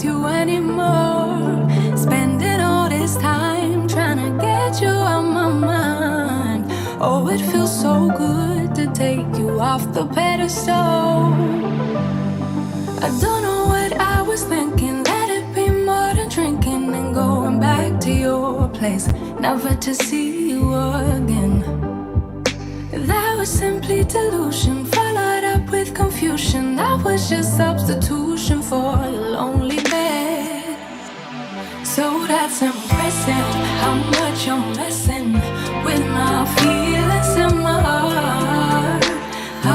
with you anymore. Spending all this time trying to get you out my mind. Oh, it feels so good to take you off the pedestal. I don't know what I was thinking. Let it be more than drinking and going back to your place, never to see you again. That was simply delusion, followed up with confusion. That was just substitution for a lonely bed. So that's impressive, how much you're messing with my feelings in my heart. Oh,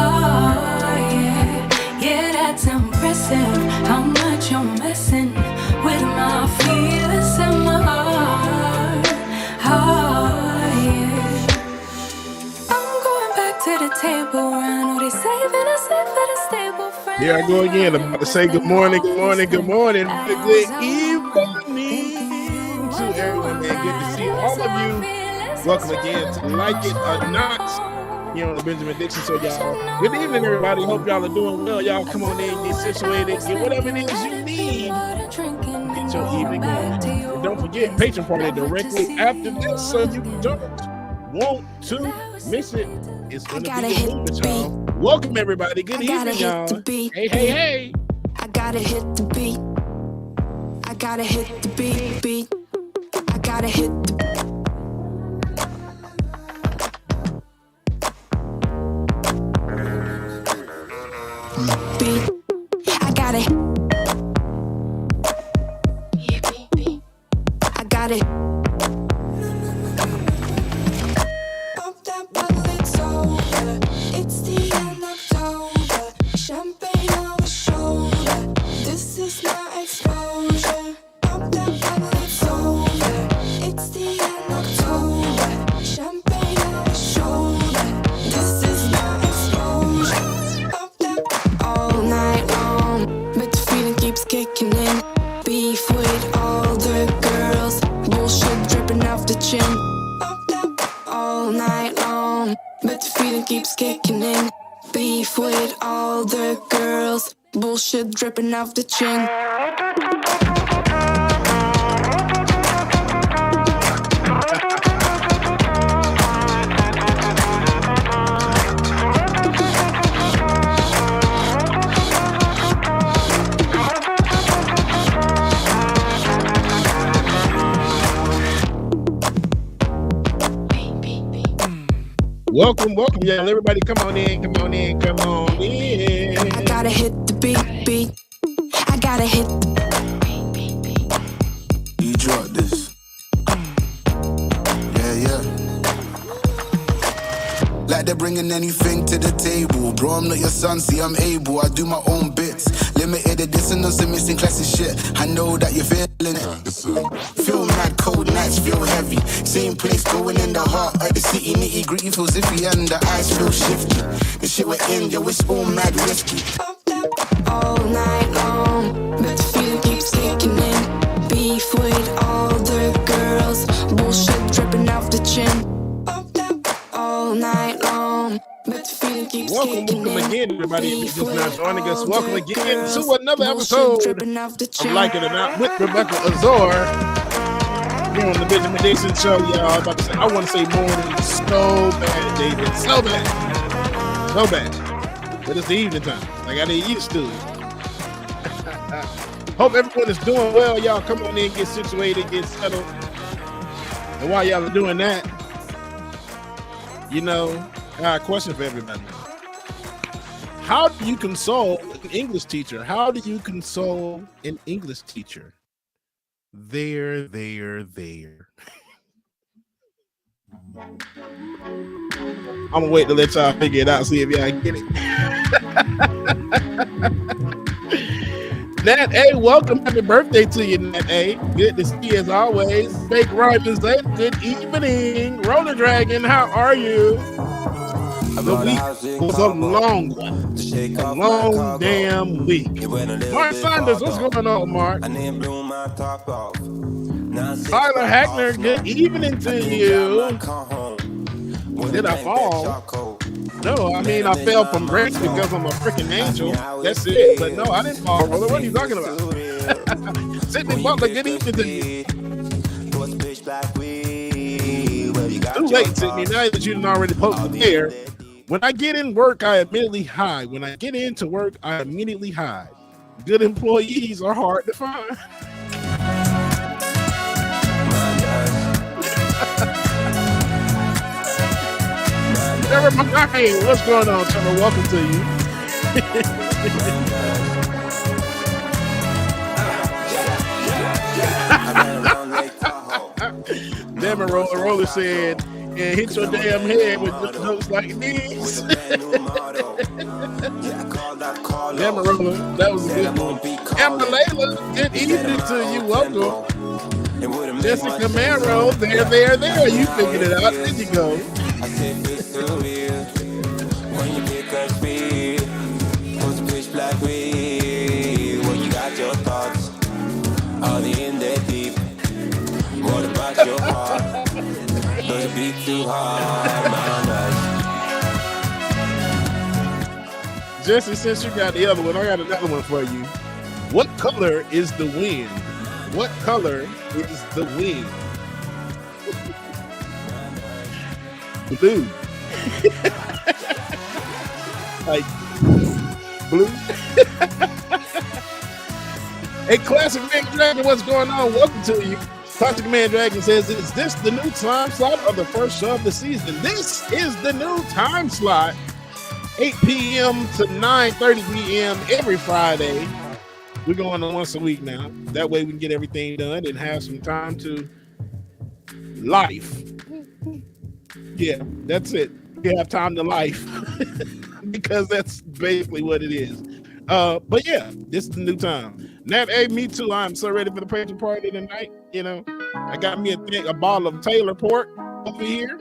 yeah, yeah, that's impressive, how much you're messing with my feelings in my heart. Oh, yeah. I'm going back to the table, I know they saving us for the stable friend. Here I go again. I'm about to say good morning, good morning, good morning, good evening to everyone, man. Good to see all of you. Welcome again to Like It or Not here on the Benjamin Dixon. So y'all, good evening, everybody. Hope y'all are doing well. Y'all come on in, get situated, get whatever it is you need. Get your evening going. And don't forget, Patron Party directly after this, so you don't want to miss it. It's going to be a movement, y'all. Welcome, everybody. Good evening, y'all. Hey, hey, hey. I gotta hit the beat. I gotta hit the beat. I gotta hit the beat. I gotta I got it. Pop that bottle, it's over. It's the end of October. Champagne on the shoulder. This is my exposure. Pop that bottle, it's over. It's the end of October. Champagne on the shoulder. This is my exposure. Pop that all night long, but the feeling keeps kicking in. Beef with all the girls, bullshit dripping off the chin. All night long, but the feeling keeps kicking in. Beef with all the girls, bullshit dripping off the chin. Welcome, y'all. Everybody, come on in. I gotta hit the beat. I gotta hit the beat. You drop this. Yeah. Like they're bringing anything to the table. Bro, I'm not your son, see I'm able. I do my own bits. Limited edition, no some missing classic shit. I know that you're feeling it. Feel mad, cold nights feel heavy. Same place, going in the heart of the city. Nitty gritty feels iffy and the eyes feel shifty. The shit we're in, yo, it's all mad risky. All night long, but the feeling keeps kicking in. Beef with all the girls, bullshit dripping off the chin. All night long, but the feeling keeps kicking in. Welcome again, everybody. If you're just now joining us, welcome again to another episode of Like It or Not with Rebecca Azor. Here on the Benjamin Dixon Show, y'all. I want to say morning so bad, David. So bad. But it's the evening time. Like I didn't used to. Hope everyone is doing well. Y'all come on in, get situated, get settled. And while y'all are doing that, you know, I got a question for everybody. How do you console an English teacher? How do you console an English teacher? There. I'm gonna wait to let y'all figure it out, see if y'all get it. Nat A, welcome. Happy birthday to you, Nat A. Good to see you as always. Fake Rivals, good evening. Roller Dragon, how are you? The week was a long one. A long damn week. Mark Saunders, what's going on, Mark? Tyler Hackner, good evening to you. Did I fall? No, I mean I fell from grace because I'm a freaking angel. That's it. But no, I didn't fall, brother. What are you talking about? Sydney Butler, good evening to you. Too late, Sydney. Now that you didn't already post there. When I get in work, I immediately hide. When I get into work, I immediately hide. Good employees are hard to find. Trevor McCarthy, what's going on, Trevor? Welcome to you. Damn it, Roller said, and hit your damn head with jokes like these. Damn it, Roller, that was a good one. Amber Layla, good evening to you. Welcome. Jessica Camaro, there. You figured it out. There you go. I said it's surreal when you pick up speed. What's the pitch black wheel? When you got your thoughts all in that deep. What about your heart? Does it beat too hard? Jesse, since you got the other one, I got another one for you. What color is the wind? What color is the wind? Blue. Like blue. Hey, Classic Man Dragon, what's going on? Welcome to you. Classic Man Dragon says, is this the new time slot or the first show of the season? This is the new time slot. 8 p.m. to 9:30 p.m. every Friday. We're going on once a week now. That way we can get everything done and have some time to life. Yeah, that's it. We have time to life because that's basically what it is. But yeah, this is the new time. Nat, hey, me too. I'm so ready for the patron party tonight. You know, I got me a bottle of Taylor pork over here.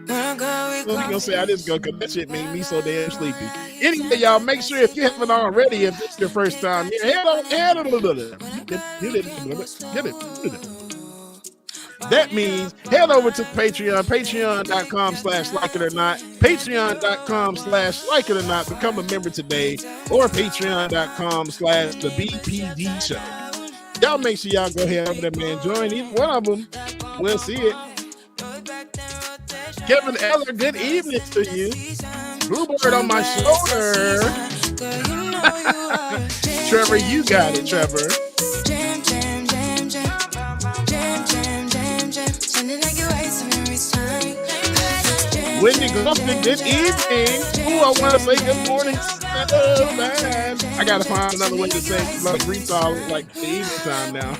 What you gonna say? I just go because that shit made me so damn sleepy. Anyway, y'all, make sure if you haven't already, if it's your first time, that means head over to Patreon, patreon.com/likeItOrNot, patreon.com/likeItOrNot, become a member today, or patreon.com/the BPD show. Y'all make sure y'all go ahead over there, man. Join either one of them. We'll see it. Kevin Eller, good evening to you. Bluebird on my shoulder. Trevor, you got it, Trevor. Wendy Gupton, good evening. Ooh, I want to say good morning. Oh, man. I got to find another way to say like retail like the evening time now.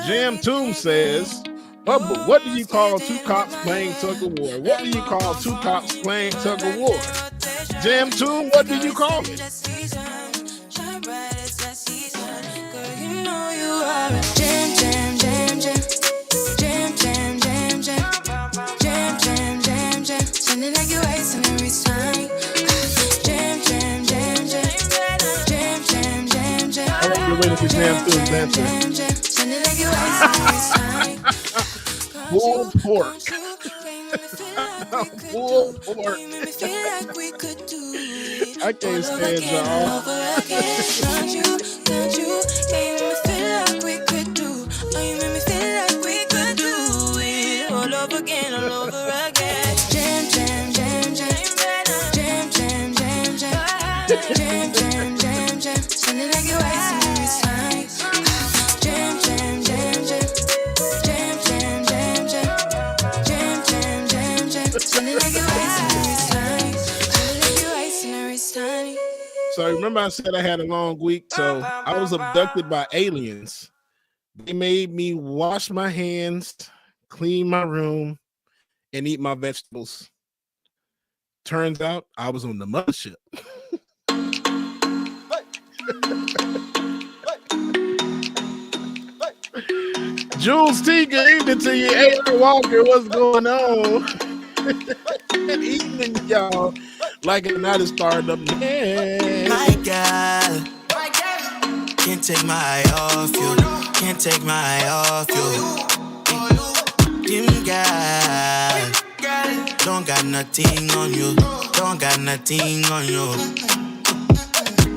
Jam Tomb says, Bubba, what do you call two cops playing tug of war? What do you call two cops playing tug of war? Jam Tomb, what do you call it? I want you to wait for Jam Tomb's answer. Pulled pork. Pulled pork. I can't stand y'all. So remember I said I had a long week, so I was abducted by aliens. They made me wash my hands, clean my room, and eat my vegetables. Turns out I was on the mothership. Jules T, good evening to you. A.R. Walker, what's going on? evening, y'all. Like it or not, it's starting up next. My girl, can't take my eye off you. Can't take my eye off you. Dim girl, don't got nothing on you. Don't got nothing on you.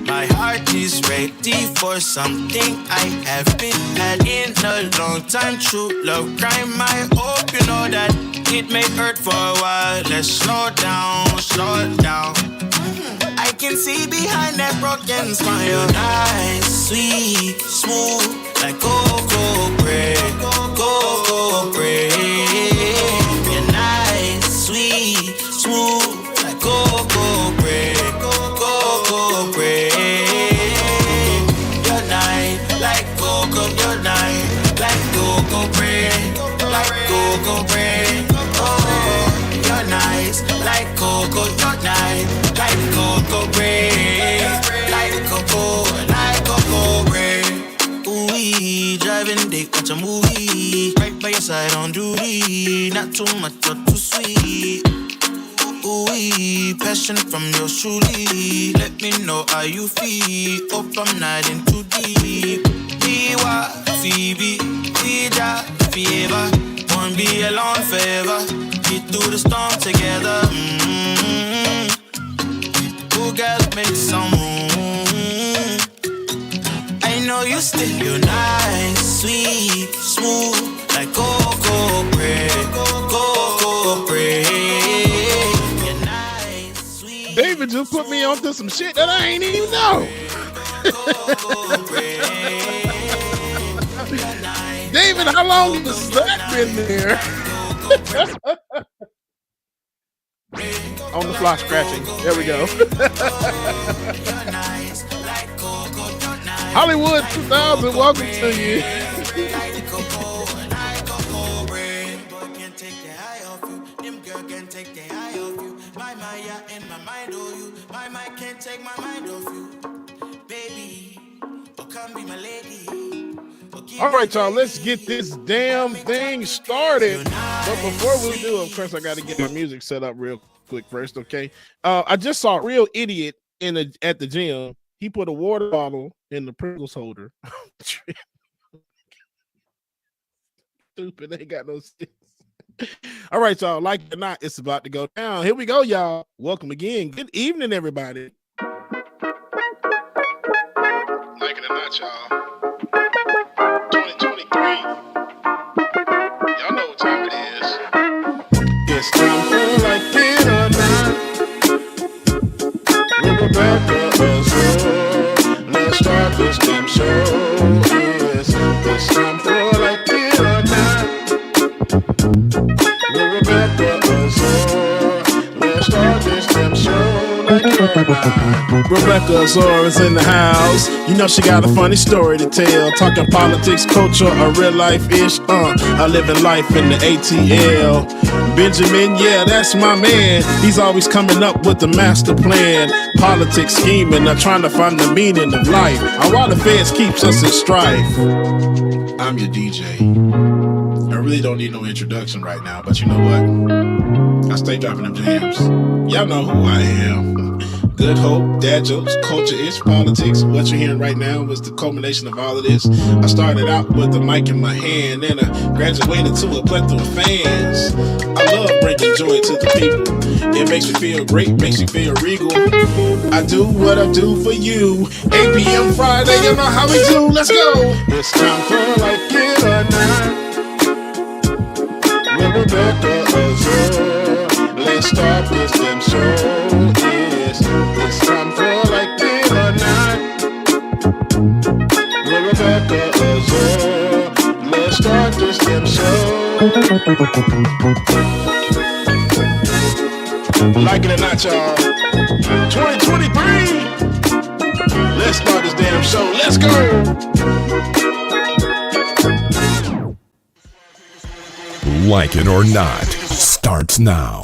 My heart is ready for something I have been had in a long time. True love crime. I hope you know that it may hurt for a while. Let's slow down, slow down. I can see behind that broken smile. Nice, sweet, smooth, like cocoa bread, cocoa bread. You're nice, sweet, smooth, like cocoa bread, cocoa bread. You're nice, like cocoa, you're nice, like cocoa bread, like cocoa bread. Oh, you're nice, like cocoa, you're nice. Like cocoa bread, like cocoa bread. Ooh, driving date, watch a movie. Right by your side on duty, not too much or too sweet. Ooh, passion from your truly. Let me know how you feel. Hope I'm not in too deep. Biwa, Phoebe, Fija, Fever. Won't be alone forever. Get through the storm together. Girl, make some room. I know you still, you're nice, sweet, smooth, like cocoa bread, cocoa bread. You're nice, sweet. David just put me onto some shit that I ain't even know. David, how long has that been there? On the fly scratching. There we go. Hollywood 2000, welcome to you. All right, y'all, let's get this damn thing started. But before we do, of course, I got to get my music set up real quick first, okay? I just saw a real idiot at the gym. He put a water bottle in the Pringles holder. Stupid, they ain't got no sense. All right, y'all, like it or not, it's about to go down. Here we go, y'all. Welcome again. Good evening, everybody. Like it or not, y'all. 2023. Y'all know what time it is. It's time for like it or not. We're about to let's start this damn show. Yes, it's time for like it or not. We're about to let's start this damn show. Rebecca Azor's in the house. You know she got a funny story to tell. Talking politics, culture, or real life ish. I live in life in the ATL. Benjamin, yeah, that's my man. He's always coming up with the master plan. Politics scheming, trying to find the meaning of life. While the feds keeps us in strife. I'm your DJ. I really don't need no introduction right now, but you know what? I stay dropping them jams. Y'all know who I am. Good hope, dad jokes, culture-ish, politics. What you're hearing right now was the culmination of all of this. I started out with the mic in my hand, and I graduated to a plethora of fans. I love bringing joy to the people. It makes me feel great, makes me feel regal. I do what I do for you. 8 p.m. Friday, you know how we do. Let's go. It's time for like it or not. With Rebecca Azor. Let's start this damn show. Yes, it's time for like it or not. With Rebecca Azor. Let's start this damn show. Like it or not, y'all. 2023. Let's start this damn show. Let's go. Like it or not starts now.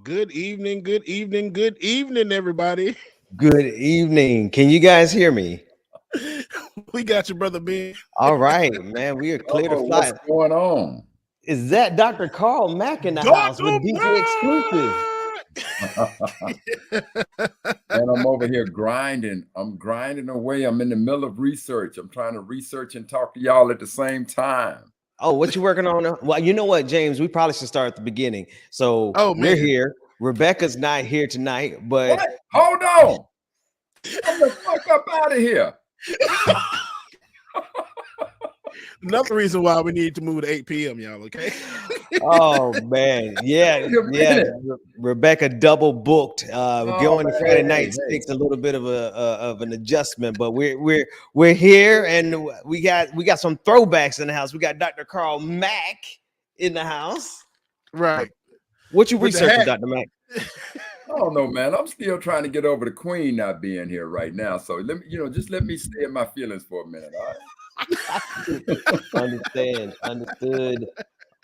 Good evening, good evening, good evening, everybody. Good evening. Can you guys hear me? We got you, brother Ben. All right, man. We are clear to fly. What's going on? Is that Dr. Carl Mack in the house with DJ Exclusive? And I'm over here grinding. I'm grinding away. I'm in the middle of research. I'm trying to research and talk to y'all at the same time. Oh, what you working on now? Well, you know what, James? We probably should start at the beginning. So we're here. Rebecca's not here tonight, but what? Hold on. Come the fuck up out of here. Another reason why we need to move to 8 p.m., y'all, okay? Oh man, yeah. Rebecca double booked. Going to Friday nights takes a little bit of an adjustment, but we're here, and we got some throwbacks in the house. We got Dr. Carl Mack in the house. Right. What you researching, Dr. Mack? I don't know, man. I'm still trying to get over the Queen not being here right now. So let me, just let me stay in my feelings for a minute. All right. Understood,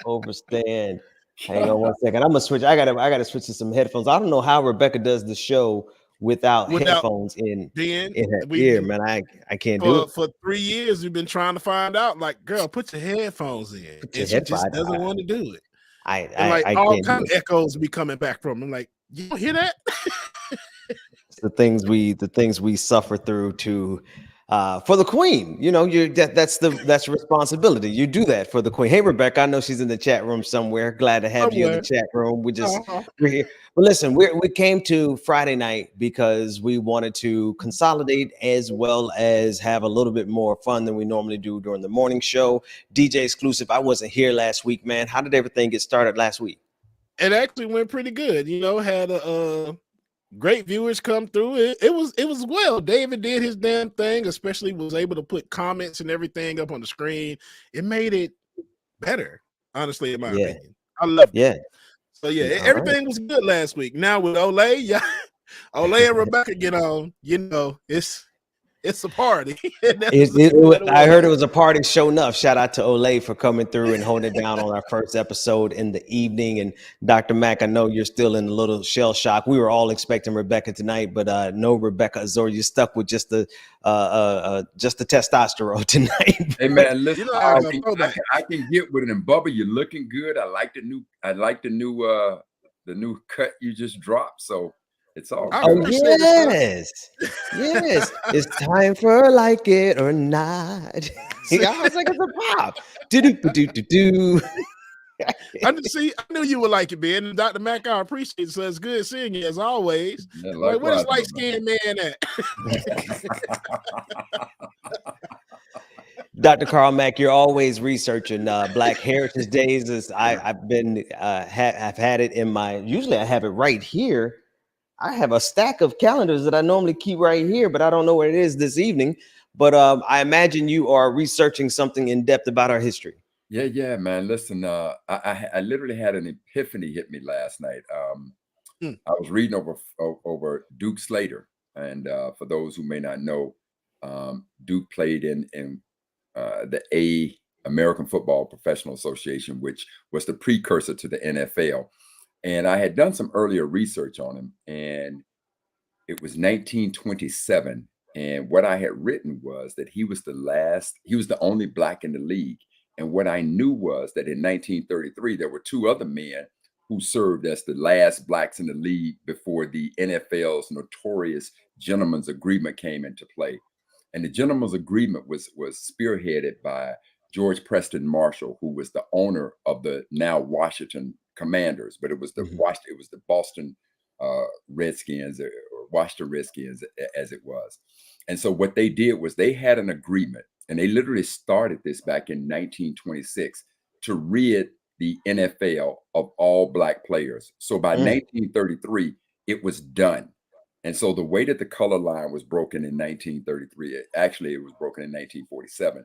overstand. Hang on one second. I'm gonna switch. I gotta switch to some headphones. I don't know how Rebecca does the show without headphones in her ear, man. I can't do it. For 3 years, we've been trying to find out. Like, girl, put your headphones in. And she just doesn't want to do it. I all kind of echoes be coming back from. I'm like, you don't hear that? It's the things we suffer through to for the Queen. That's the responsibility. You do that for the Queen. Hey, Rebecca, I know she's in the chat room somewhere. Glad to have you in the chat room. We're here. But listen, we came to Friday night because we wanted to consolidate as well as have a little bit more fun than we normally do during the morning show. DJ Exclusive, I wasn't here last week, man. How did everything get started last week? It actually went pretty good. Had a great viewers come through. It was well. David did his damn thing, especially was able to put comments and everything up on the screen. It made it better, honestly, in my opinion. I loved it. So everything was good last week. Now with Olay, Olay and Rebecca get on, it's a party. I heard it was a party. Show enough. Shout out to Olay for coming through and holding it down on our first episode in the evening. And Dr. Mack, I know you're still in a little shell shock. We were all expecting Rebecca tonight, but no Rebecca Azor. You stuck with just the testosterone tonight. Hey man, listen, I can get with it. And Bubba, you're looking good. I like the new cut you just dropped. So. It's all. Oh yes. It's time for Like It or Not. I was like, it's a pop. Do. I knew you would like it, Ben. And Dr. Mack, I appreciate it. So it's good seeing you as always. Yeah, where does light skinned man at? Dr. Carl Mack, you're always researching Black Heritage Days. I've had it in my. Usually, I have it right here. I have a stack of calendars that I normally keep right here, but I don't know where it is this evening. But I imagine you are researching something in depth about our history. Yeah, man. Listen, I literally had an epiphany hit me last night. I was reading over Duke Slater, and for those who may not know, Duke played in the American Football Professional Association, which was the precursor to the NFL. And I had done some earlier research on him, and it was 1927. And what I had written was that he was the only black in the league. And what I knew was that in 1933, there were two other men who served as the last blacks in the league before the NFL's notorious Gentleman's Agreement came into play. And the Gentleman's Agreement was spearheaded by George Preston Marshall, who was the owner of the now Washington Commanders, but it was the Boston Redskins or Washington Redskins as it was. And so what they did was they had an agreement, and they literally started this back in 1926 to rid the NFL of all black players. So by 1933, it was done. And so the way that the color line was broken in 1933, actually it was broken in 1947.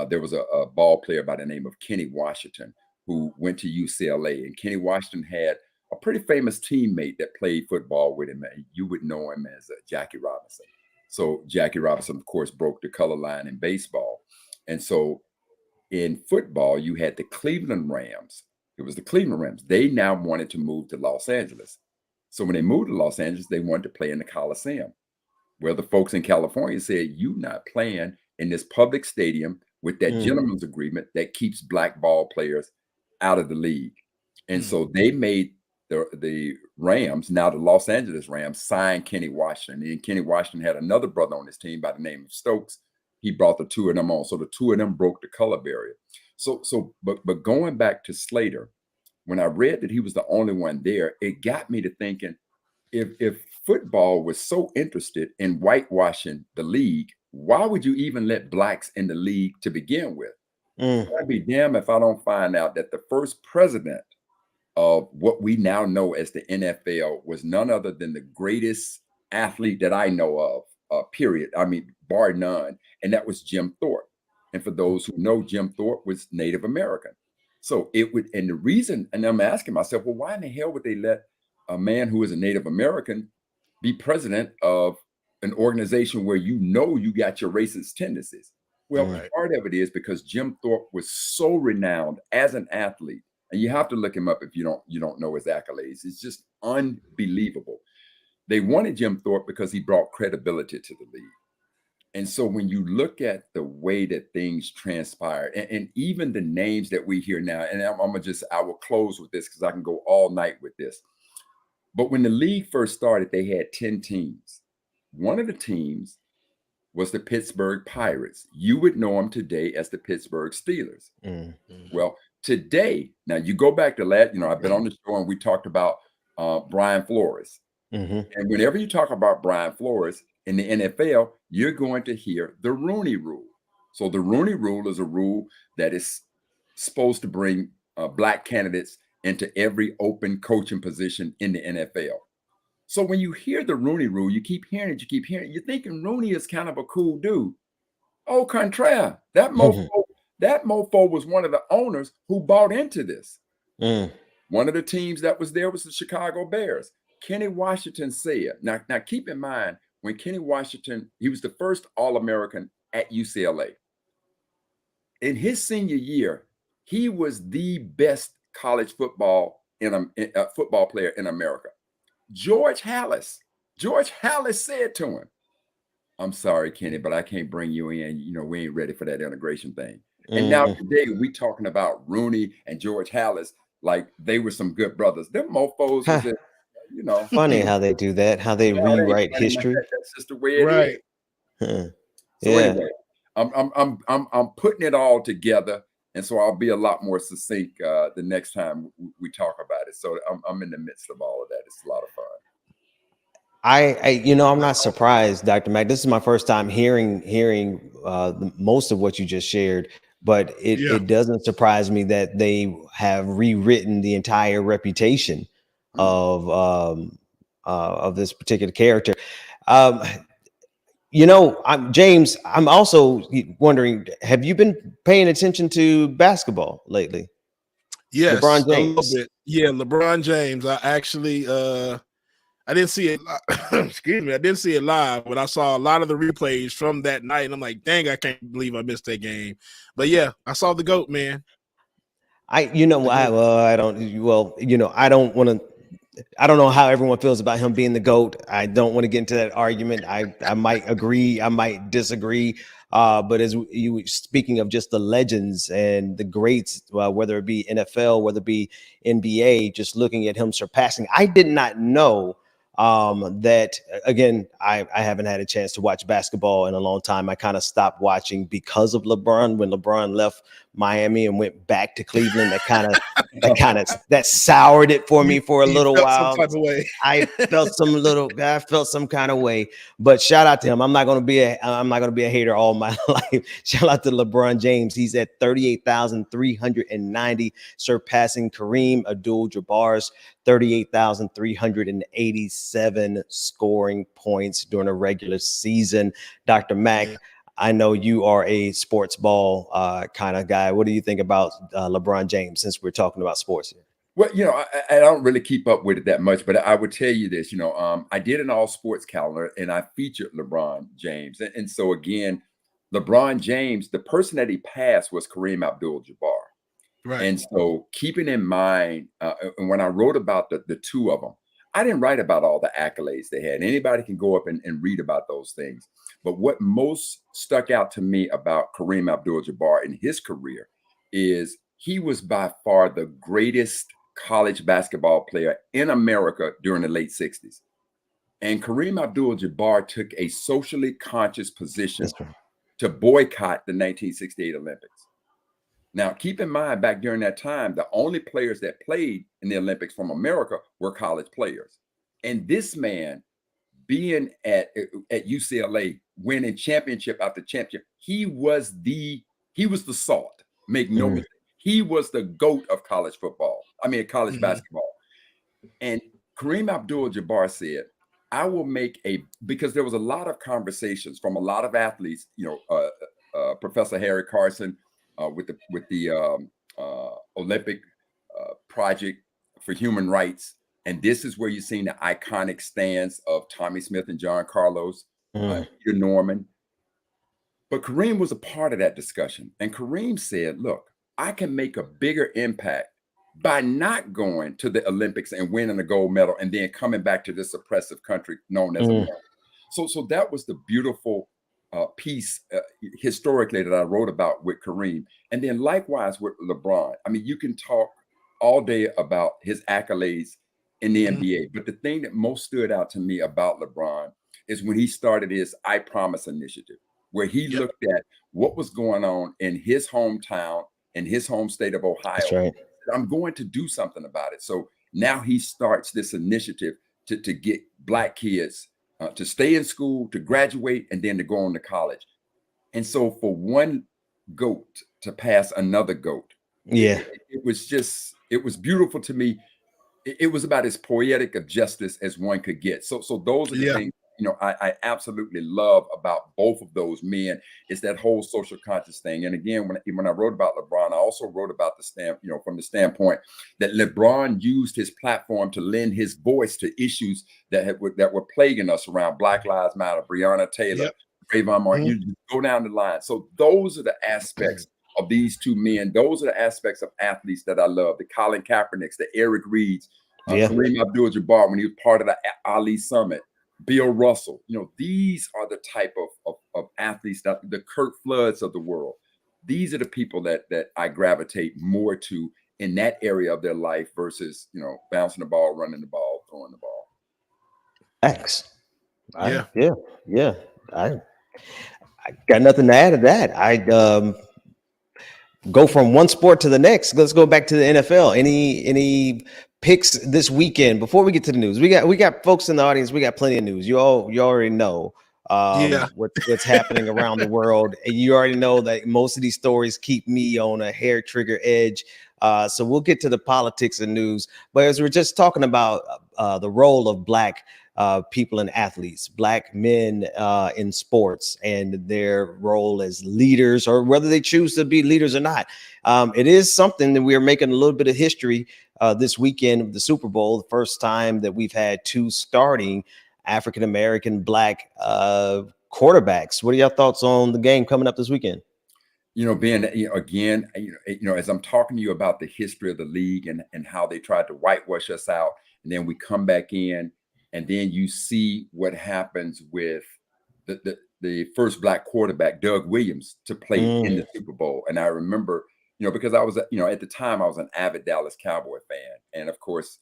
There was a ball player by the name of Kenny Washington who went to UCLA, and Kenny Washington had a pretty famous teammate that played football with him. You would know him as Jackie Robinson. So Jackie Robinson, of course, broke the color line in baseball. And so in football, you had the Cleveland Rams. It was the Cleveland Rams. They now wanted to move to Los Angeles. So when they moved to Los Angeles, they wanted to play in the Coliseum. Well, the folks in California said, you not playing in this public stadium with that gentleman's agreement that keeps black ball players out of the league. And so they made the Rams, now the Los Angeles Rams, sign Kenny Washington. And Kenny Washington had another brother on his team by the name of Stokes. He brought the two of them on. So the two of them broke the color barrier. But going back to Slater, when I read that he was the only one there, it got me to thinking, if football was so interested in whitewashing the league, why would you even let blacks in the league to begin with? I'd be damned if I don't find out that the first president of what we now know as the NFL was none other than the greatest athlete that I know of, period. I mean, bar none. And that was Jim Thorpe. And for those who know, Jim Thorpe was Native American. So it would, and the reason, and I'm asking myself, well, why in the hell would they let a man who is a Native American be president of an organization where you got your racist tendencies? Well, part of it is because Jim Thorpe was so renowned as an athlete, and you have to look him up if you don't know his accolades. It's just unbelievable. They wanted Jim Thorpe because he brought credibility to the league. And so when you look at the way that things transpire, and even the names that we hear now, and I will close with this because I can go all night with this. But when the league first started, they had 10 teams. One of the teams was the Pittsburgh Pirates. You would know them today as the Pittsburgh Steelers. Well, today, now you go back to that, I've been on the show and we talked about Brian Flores. And whenever you talk about Brian Flores in the NFL, you're going to hear the Rooney Rule. So the Rooney Rule is a rule that is supposed to bring black candidates into every open coaching position in the NFL. So when you hear the Rooney Rule, you keep hearing it, you're thinking Rooney is kind of a cool dude. Au contraire, that mofo was one of the owners who bought into this. One of the teams that was there was the Chicago Bears. Kenny Washington said, now keep in mind, when Kenny Washington, he was the first All-American at UCLA. In his senior year, he was the best college football football player in America. George Halas said to him, I'm sorry, Kenny, but I can't bring you in. We ain't ready for that integration thing. And now today we talking about Rooney and George Halas like they were some good brothers. Them mofos was in, Funny how they do that, how they rewrite history. That's just the way it is. So anyway, I'm putting it all together, and so I'll be a lot more succinct the next time we talk about it. So I'm in the midst of all of that. It's a lot of fun. I'm not surprised, Dr. Mack. This is my first time hearing most of what you just shared, but it doesn't surprise me that they have rewritten the entire reputation of this particular character. James, I'm also wondering, have you been paying attention to basketball lately? Yes, LeBron James. A little bit. Yeah, LeBron James. I actually I didn't see it. Excuse me, I didn't see it live, but I saw a lot of the replays from that night, and I'm like, dang, I can't believe I missed that game. But yeah, I saw the GOAT, man. I don't know how everyone feels about him being the GOAT. I don't want to get into that argument. I might agree, I might disagree. But as you speaking of just the legends and the greats, whether it be NFL, whether it be NBA, just looking at him surpassing, I did not know that, again, I haven't had a chance to watch basketball in a long time. I kind of stopped watching because of LeBron. When LeBron left Miami and went back to Cleveland, that soured it for me for a little while. I felt some kind of way. But shout out to him. I'm not going to be a hater all my life. Shout out to LeBron James. He's at 38,390, surpassing Kareem Abdul-Jabbar's 38,387 scoring points during a regular season. Dr. Mack, I know you are a sports ball kind of guy. What do you think about LeBron James, since we're talking about sports here? Well, I don't really keep up with it that much, but I would tell you this, I did an all sports calendar and I featured LeBron James. And so again, LeBron James, the person that he passed was Kareem Abdul-Jabbar. Right. And so keeping in mind, and when I wrote about the two of them, I didn't write about all the accolades they had. Anybody can go up and read about those things. But what most stuck out to me about Kareem Abdul-Jabbar in his career is he was by far the greatest college basketball player in America during the late 60s. And Kareem Abdul-Jabbar took a socially conscious position to boycott the 1968 Olympics. Now, keep in mind, back during that time, the only players that played in the Olympics from America were college players. And this man, being at UCLA, winning championship after championship, he was the salt. Make no mistake. He was the GOAT of college football. I mean, college basketball. And Kareem Abdul-Jabbar said, I will make because there was a lot of conversations from a lot of athletes, Professor Harry Carson, with the Olympic Project for Human Rights. And this is where you've seen the iconic stance of Tommy Smith and John Carlos, Peter Norman. But Kareem was a part of that discussion. And Kareem said, look, I can make a bigger impact by not going to the Olympics and winning a gold medal and then coming back to this oppressive country known as America. So that was the beautiful piece historically that I wrote about with Kareem. And then likewise with LeBron. I mean, you can talk all day about his accolades in the NBA, but the thing that most stood out to me about LeBron is when he started his I Promise initiative, where he looked at what was going on in his hometown, in his home state of Ohio. That's right. I'm going to do something about it. So now he starts this initiative to get Black kids to stay in school, to graduate, and then to go on to college. And so for one GOAT to pass another GOAT, it was beautiful to me. It was about as poetic of justice as one could get. So those are the things, I absolutely love about both of those men, is that whole social conscious thing. And again, when I wrote about LeBron, I also wrote about from the standpoint that LeBron used his platform to lend his voice to issues that were plaguing us around Black Lives Matter, Breonna Taylor, Trayvon Martin. You go down the line. So those are the aspects of these two men. Those are the aspects of athletes that I love. The Colin Kaepernicks, the Eric Reeds, Kareem Abdul-Jabbar when he was part of the Ali Summit, Bill Russell. These are the type of athletes, that the Kurt Floods of the world. These are the people that I gravitate more to in that area of their life versus, bouncing the ball, running the ball, throwing the ball. X. I got nothing to add to that. I go from one sport to the next. Let's go back to the NFL. Any picks this weekend before we get to the news? We got folks in the audience. We got plenty of news. You already know what's happening around the world, and you already know that most of these stories keep me on a hair trigger edge. So we'll get to the politics and news. But as we're just talking about the role of Black people and athletes, Black men in sports, and their role as leaders, or whether they choose to be leaders or not. It is something that we are making a little bit of history this weekend of the Super Bowl, the first time that we've had two starting African-American Black quarterbacks. What are your thoughts on the game coming up this weekend? Ben, again, as I'm talking to you about the history of the league and how they tried to whitewash us out, and then we come back in, and then you see what happens with the first Black quarterback, Doug Williams, to play in the Super Bowl. And I remember, because I was, at the time I was an avid Dallas Cowboy fan. And of course,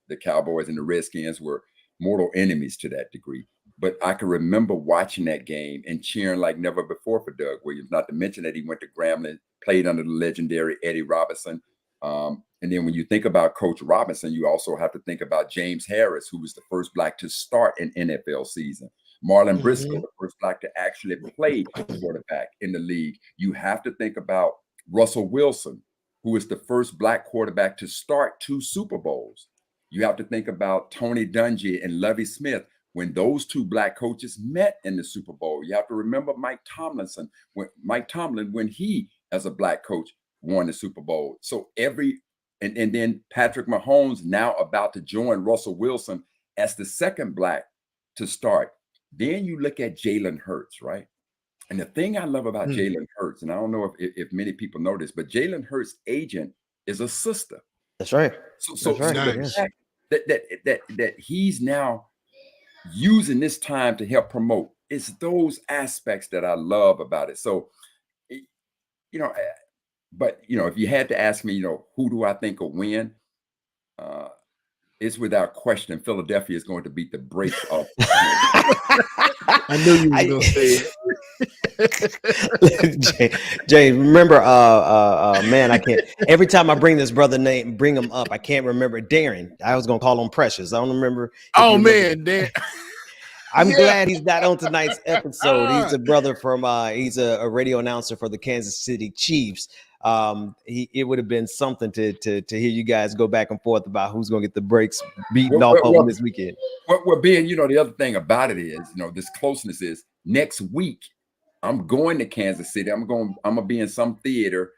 the Cowboys and the Redskins were mortal enemies to that degree. But I can remember watching that game and cheering like never before for Doug Williams, not to mention that he went to Grambling, played under the legendary Eddie Robinson. And then when you think about Coach Robinson, you also have to think about James Harris, who was the first Black to start an NFL season. Marlon Briscoe, the first Black to actually play quarterback in the league. You have to think about Russell Wilson, who is the first Black quarterback to start 2 Super Bowls. You have to think about Tony Dungy and Lovie Smith, when those 2 Black coaches met in the Super Bowl. You have to remember Mike Tomlin, when he, as a Black coach, won the Super Bowl. So and then Patrick Mahomes, now about to join Russell Wilson as the second Black to start. Then you look at Jalen Hurts, right? And the thing I love about Jalen Hurts, and I don't know if many people know this, but Jalen Hurts' agent is a sister. That's right. So That's right. the that he's now using this time to help promote. It's those aspects that I love about it. So, but if you had to ask me, who do I think will win? It's without question Philadelphia is going to beat the brakes off. I knew you were going to say it. Jay, remember, man, I can't. Every time I bring this brother name, bring him up, I can't remember. Darren. I was going to call him Precious. I don't remember. Oh, man, Darren. I'm glad he's not on tonight's episode. He's a brother from, he's a radio announcer for the Kansas City Chiefs. It would have been something to hear you guys go back and forth about who's going to get the breaks beaten off of them this weekend. Well, being, the other thing about it is, this closeness is next week, I'm going to Kansas City. I'm gonna be in some theater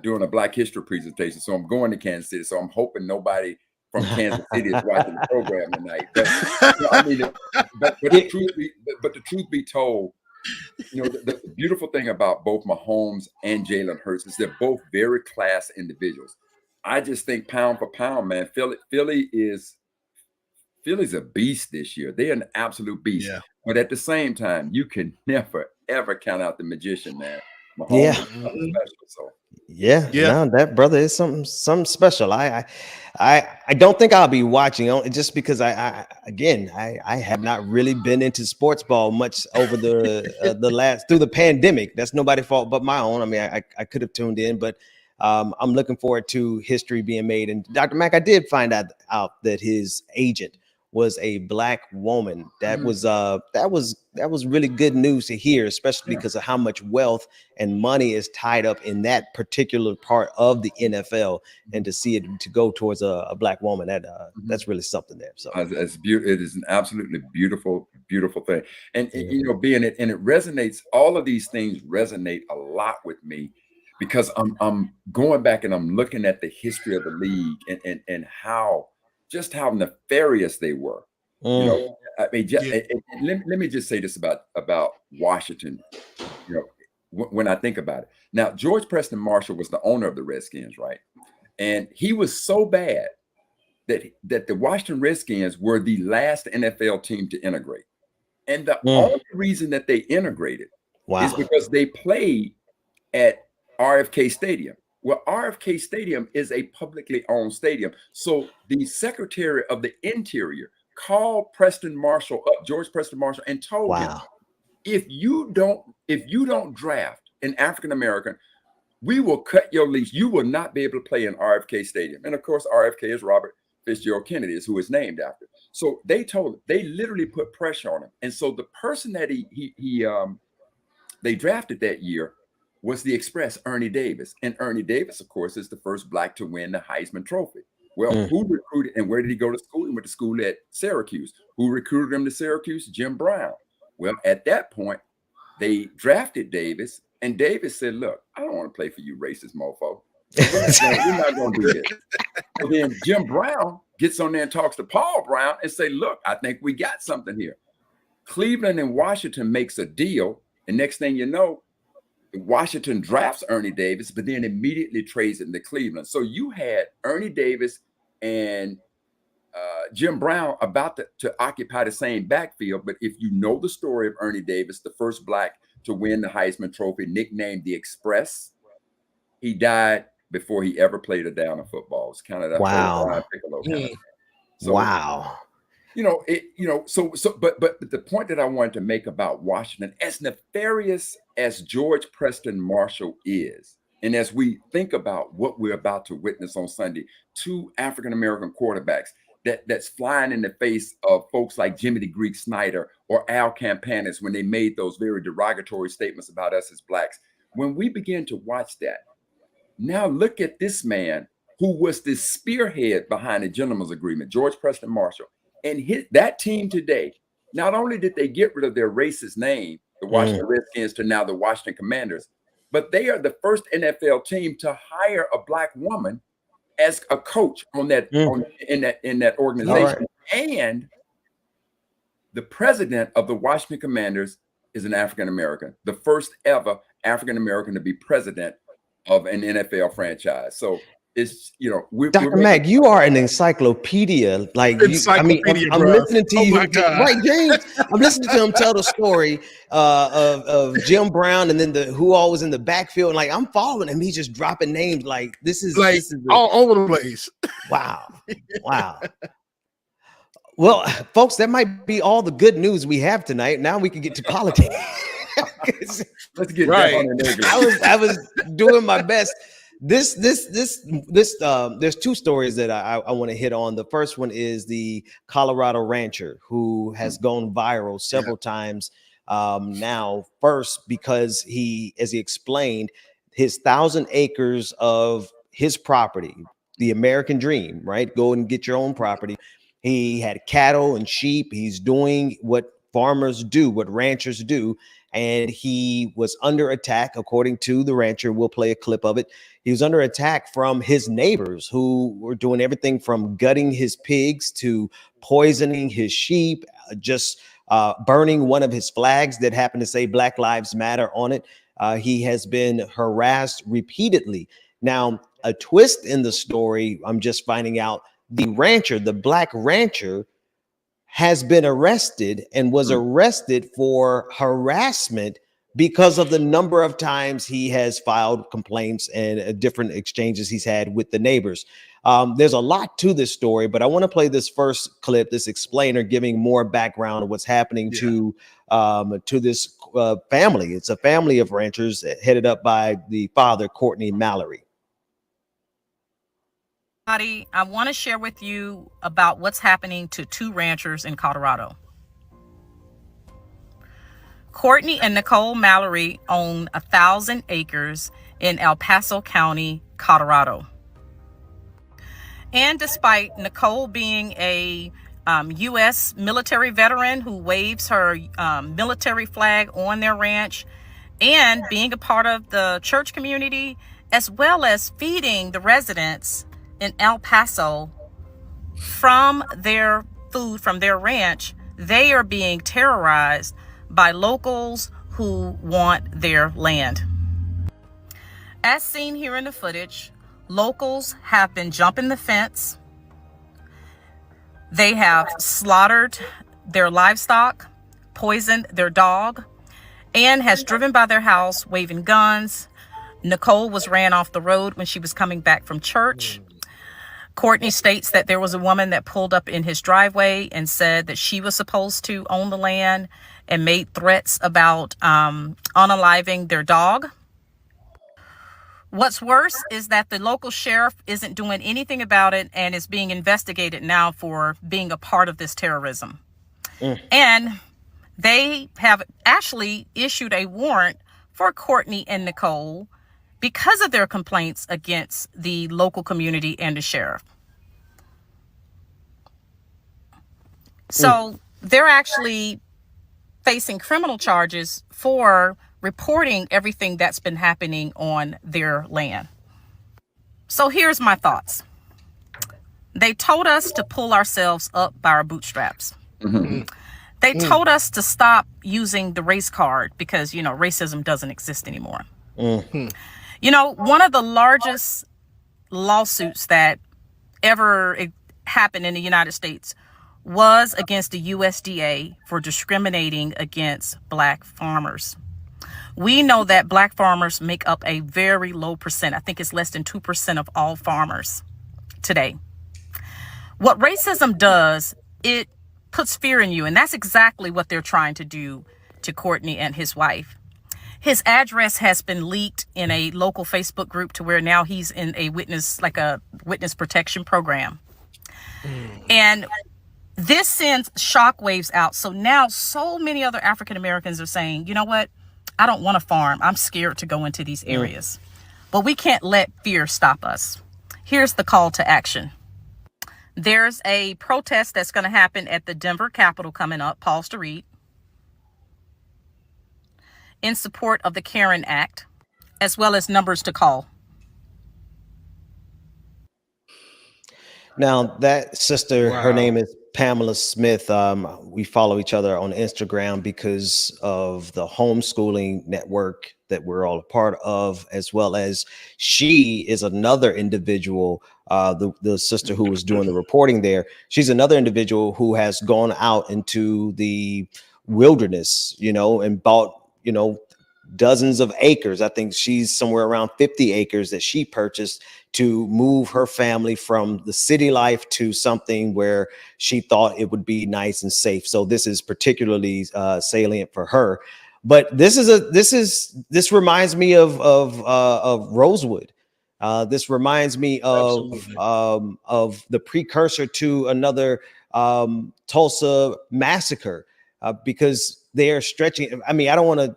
doing a Black History presentation. So I'm going to Kansas City. So I'm hoping nobody from Kansas City is watching the program tonight. But the truth be told, the beautiful thing about both Mahomes and Jalen Hurts is they're both very class individuals. I just think pound for pound, man, Philly's a beast this year. They're an absolute beast. Yeah. But at the same time, you can never, ever count out the magician, man. Mahomes is something special, so. Yeah. No, that brother is something special. I don't think I'll be watching just because I have not really been into sports ball much over the last through the pandemic. That's nobody's fault but my own. I mean, I could have tuned in, but I'm looking forward to history being made. And Dr. Mack, I did find out that his agent was a Black woman. That was really good news to hear, especially because of how much wealth and money is tied up in that particular part of the NFL, and to see it to go towards a Black woman, that's really something there. So it's beautiful. It is an absolutely beautiful, beautiful thing, and being it, and it resonates. All of these things resonate a lot with me because I'm going back and I'm looking at the history of the league and how nefarious they were. I mean, let me just say this about Washington. When I think about it, now George Preston Marshall was the owner of the Redskins, right? And he was so bad that the Washington Redskins were the last NFL team to integrate. And the only reason that they integrated is because they played at RFK Stadium. Well, RFK Stadium is a publicly owned stadium. So the Secretary of the Interior called Preston Marshall up, George Preston Marshall, and told him, if you don't draft an African American, we will cut your lease. You will not be able to play in RFK Stadium. And of course, RFK is Robert Fitzgerald Kennedy, is who is named after. So they literally put pressure on him. And so the person that they drafted that year was the Express, Ernie Davis. And Ernie Davis, of course, is the first Black to win the Heisman Trophy. Well, who recruited and where did he go to school? He went to school at Syracuse. Who recruited him to Syracuse? Jim Brown. Well, at that point, they drafted Davis, and Davis said, look, I don't want to play for you racist mofo. We're not going to do this. So then Jim Brown gets on there and talks to Paul Brown and say, look, I think we got something here. Cleveland and Washington makes a deal, and next thing you know, Washington drafts Ernie Davis, but then immediately trades him to Cleveland. So you had Ernie Davis and Jim Brown about to occupy the same backfield. But if you know the story of Ernie Davis, the first Black to win the Heisman Trophy, nicknamed the Express, he died before he ever played a down of football. It's kind of that whole Piccolo kind of. So, but the point that I wanted to make about Washington, as nefarious as George Preston Marshall is, and as we think about what we're about to witness on Sunday, two African-American quarterbacks that's flying in the face of folks like Jimmy the Greek Snyder or Al Campanis when they made those very derogatory statements about us as Blacks. When we begin to watch that, now look at this man who was the spearhead behind the gentleman's agreement, George Preston Marshall. And that team today, not only did they get rid of their racist name, the Washington Redskins, to now the Washington Commanders, but they are the first NFL team to hire a Black woman as a coach on that in that organization. Right. And the president of the Washington Commanders is an African American, the first ever African American to be president of an NFL franchise. So it's, you know, we're Dr. making, Mac, you are an encyclopedia. Like, Encyclopedia, I'm bruh. listening to Oh you, my God. right, James? I'm listening to him tell the story of Jim Brown, and then who all was in the backfield. And like, I'm following him. He's just dropping names. Like, this is all over the place. wow. Well, folks, that might be all the good news we have tonight. Now we can get to politics. let's get Right. down in English. I was doing my best. There's two stories that I want to hit on. The first one is the Colorado rancher who has gone viral several times now. First, because as he explained, his 1,000 acres of his property, the American dream, right? Go and get your own property. He had cattle and sheep. He's doing what farmers do, what ranchers do. And he was under attack, according to the rancher. We'll play a clip of it. He was under attack from his neighbors who were doing everything from gutting his pigs to poisoning his sheep, just burning one of his flags that happened to say Black Lives Matter on it. He has been harassed repeatedly. Now, a twist in the story, I'm just finding out, the rancher, the black rancher, has been arrested and was arrested for harassment because of the number of times he has filed complaints and different exchanges he's had with the neighbors. There's a lot to this story, but I want to play this first clip, this explainer giving more background of what's happening to this family. It's a family of ranchers headed up by the father, Courtney Mallory. I want to share with you about what's happening to two ranchers in Colorado. Courtney and Nicole Mallory own 1,000 acres in El Paso County, Colorado. And despite Nicole being a U.S. military veteran who waves her military flag on their ranch and being a part of the church community, as well as feeding the residents in El Paso from their food from their ranch, they are being terrorized by locals who want their land. As seen here in the footage, locals have been jumping the fence. They have slaughtered their livestock, poisoned their dog, and has driven by their house waving guns. Nicole was ran off the road when she was coming back from church. Courtney states that there was a woman that pulled up in his driveway and said that she was supposed to own the land and made threats about unaliving their dog. What's worse is that the local sheriff isn't doing anything about it and is being investigated now for being a part of this terrorism. And they have actually issued a warrant for Courtney and Nicole because of their complaints against the local community and the sheriff. So they're actually facing criminal charges for reporting everything that's been happening on their land. So here's my thoughts. They told us to pull ourselves up by our bootstraps. They told us to stop using the race card because, you know, racism doesn't exist anymore. You know, one of the largest lawsuits that ever happened in the United States was against the USDA for discriminating against Black farmers. We know that Black farmers make up a very low percent. I think it's less than 2% of all farmers today. What racism does, it puts fear in you. And that's exactly what they're trying to do to Courtney and his wife. His address has been leaked in a local Facebook group to where now he's in a witness protection program. And this sends shockwaves out. So now so many other African Americans are saying, you know what? I don't want to farm. I'm scared to go into these areas. But we can't let fear stop us. Here's the call to action. There's a protest that's going to happen at the Denver Capitol coming up. Pause to read. In support of the Karen Act, as well as numbers to call. Now, that sister, her name is Pamela Smith. We follow each other on Instagram because of the homeschooling network that we're all a part of, as well as she is another individual, the sister who was doing the reporting there. She's another individual who has gone out into the wilderness, and bought, dozens of acres. I think she's somewhere around 50 acres that she purchased to move her family from the city life to something where she thought it would be nice and safe. So this is particularly salient for her. But this reminds me of Rosewood. This reminds me of the precursor to another Tulsa massacre, because they are stretching. I mean, I don't want to.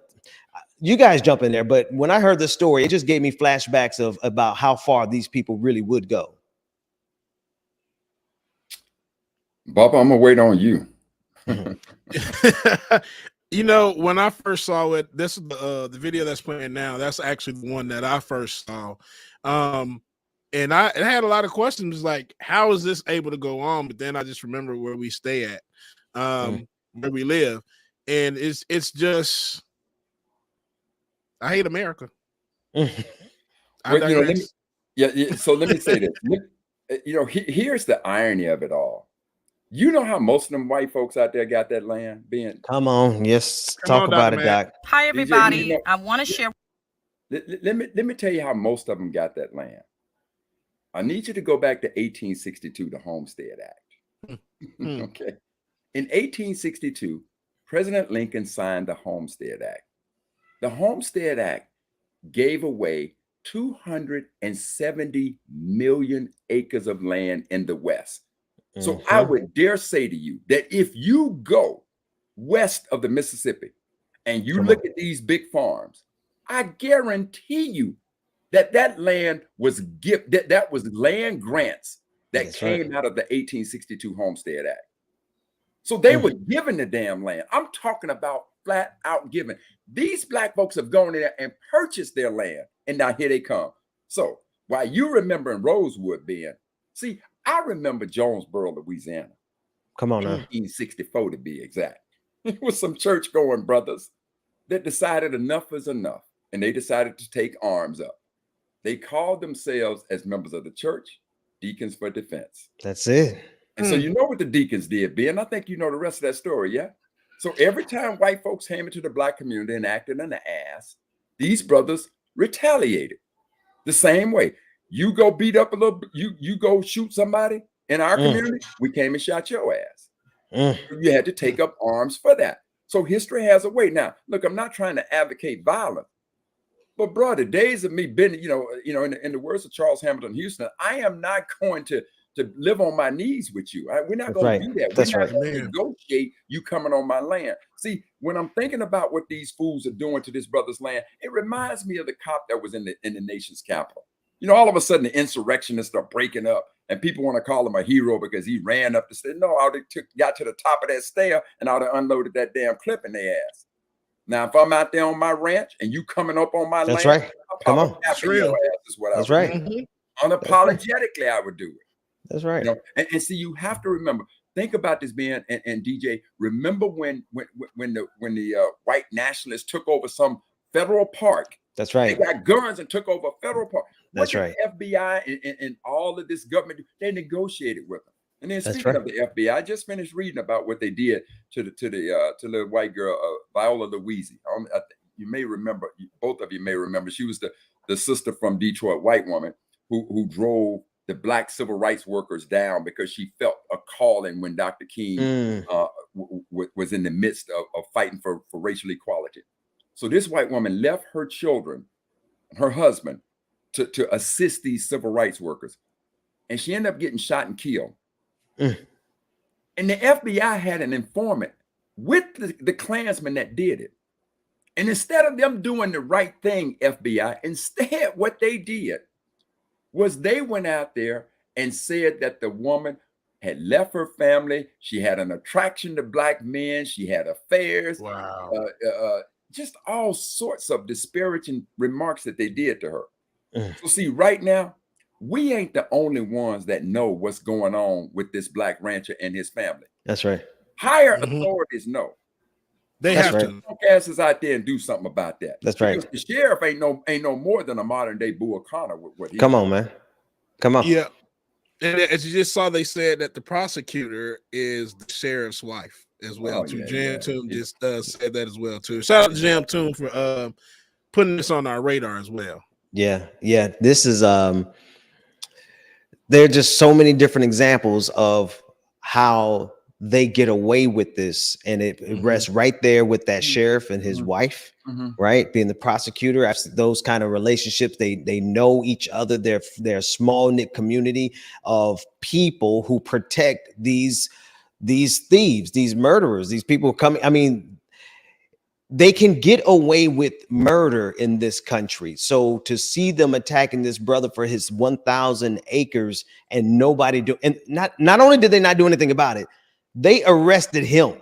You guys jump in there, but when I heard the story, it just gave me flashbacks of about how far these people really would go. Bob, I'm gonna wait on you. When I first saw it, this is the video that's playing now. That's actually the one that I first saw, and it had a lot of questions like, how is this able to go on? But then I just remember where we stay at, where we live, and it's just. I hate America. So let me say this. Here's the irony of it all. You know how most of them white folks out there got that land being. Come on, yes, talk about it, Doc. Hi, everybody. I want to share. Let me tell you how most of them got that land. I need you to go back to 1862, the Homestead Act. Okay. In 1862, President Lincoln signed the Homestead Act. The Homestead Act gave away 270 million acres of land in the West. So I would dare say to you that if you go west of the Mississippi and you look at these big farms, I guarantee you that land was that was land grants that came out of the 1862 Homestead Act. So they were given the damn land. I'm talking about flat out given. These black folks have gone in there and purchased their land, and now here they come. So while you remembering Rosewood being, see, I remember Jonesboro, Louisiana. Come on now. 1864 to be exact. It was some church-going brothers that decided enough is enough, and they decided to take arms up. They called themselves, as members of the church, Deacons for Defense. That's it. And so you know what the deacons did, Ben. I think you know the rest of that story, yeah? So every time white folks came into the black community and acted an ass, these brothers retaliated the same way. You go beat up a little, you go shoot somebody in our community, we came and shot your ass. You had to take up arms for that. So history has a way. Now, look, I'm not trying to advocate violence, but bro, the days of me being, in the words of Charles Hamilton Houston, I am not going to live on my knees with you. We're not going to do that. We're not going to negotiate you coming on my land. See, when I'm thinking about what these fools are doing to this brother's land, it reminds me of the cop that was in the nation's capital. All of a sudden the insurrectionists are breaking up and people want to call him a hero because he ran up the stair. No, I would have got to the top of that stair and I would have unloaded that damn clip in their ass. Now, if I'm out there on my ranch and you coming up on my land, right. Come on. That's real. That's right. Unapologetically, I would do it. That's right. And see, you have to remember, think about this, man, and DJ. Remember when the white nationalists took over some federal park? That's right. They got guns and took over a federal park. That's right. The FBI and all of this government, they negotiated with them. And then speaking of the FBI, I just finished reading about what they did to the white girl, Viola Louisi. You may remember, both of you may remember, she was the sister from Detroit, white woman who drove the black civil rights workers down because she felt a calling when Dr. King was in the midst of fighting for racial equality. So this white woman left her children, her husband, to assist these civil rights workers. And she ended up getting shot and killed. And the FBI had an informant with the Klansmen that did it. And instead of them doing the right thing, FBI, instead what they did was they went out there and said that the woman had left her family. She had an attraction to black men. She had affairs. Wow. Just all sorts of disparaging remarks that they did to her. So see, right now, we ain't the only ones that know what's going on with this black rancher and his family. That's right. Higher authorities know. They That's have right. to. Don't cast us out there and do something about that. That's right. Because the sheriff ain't no more than a modern day Boo O'Connor with what he Come on, man. Come on. Yeah. And as you just saw, they said that the prosecutor is the sheriff's wife as well. Oh, too. yeah, Jam Toon just said that as well too. Shout out to Jam Toon for putting this on our radar as well. Yeah. This is there are just so many different examples of how they get away with this, and it rests right there with that sheriff and his wife, right, being the prosecutor. After those kind of relationships, they know each other. They're a small knit community of people who protect these thieves, these murderers, these people coming. I mean, they can get away with murder in this country. So to see them attacking this brother for his 1,000 acres and nobody do, and not only did they not do anything about it, they arrested him.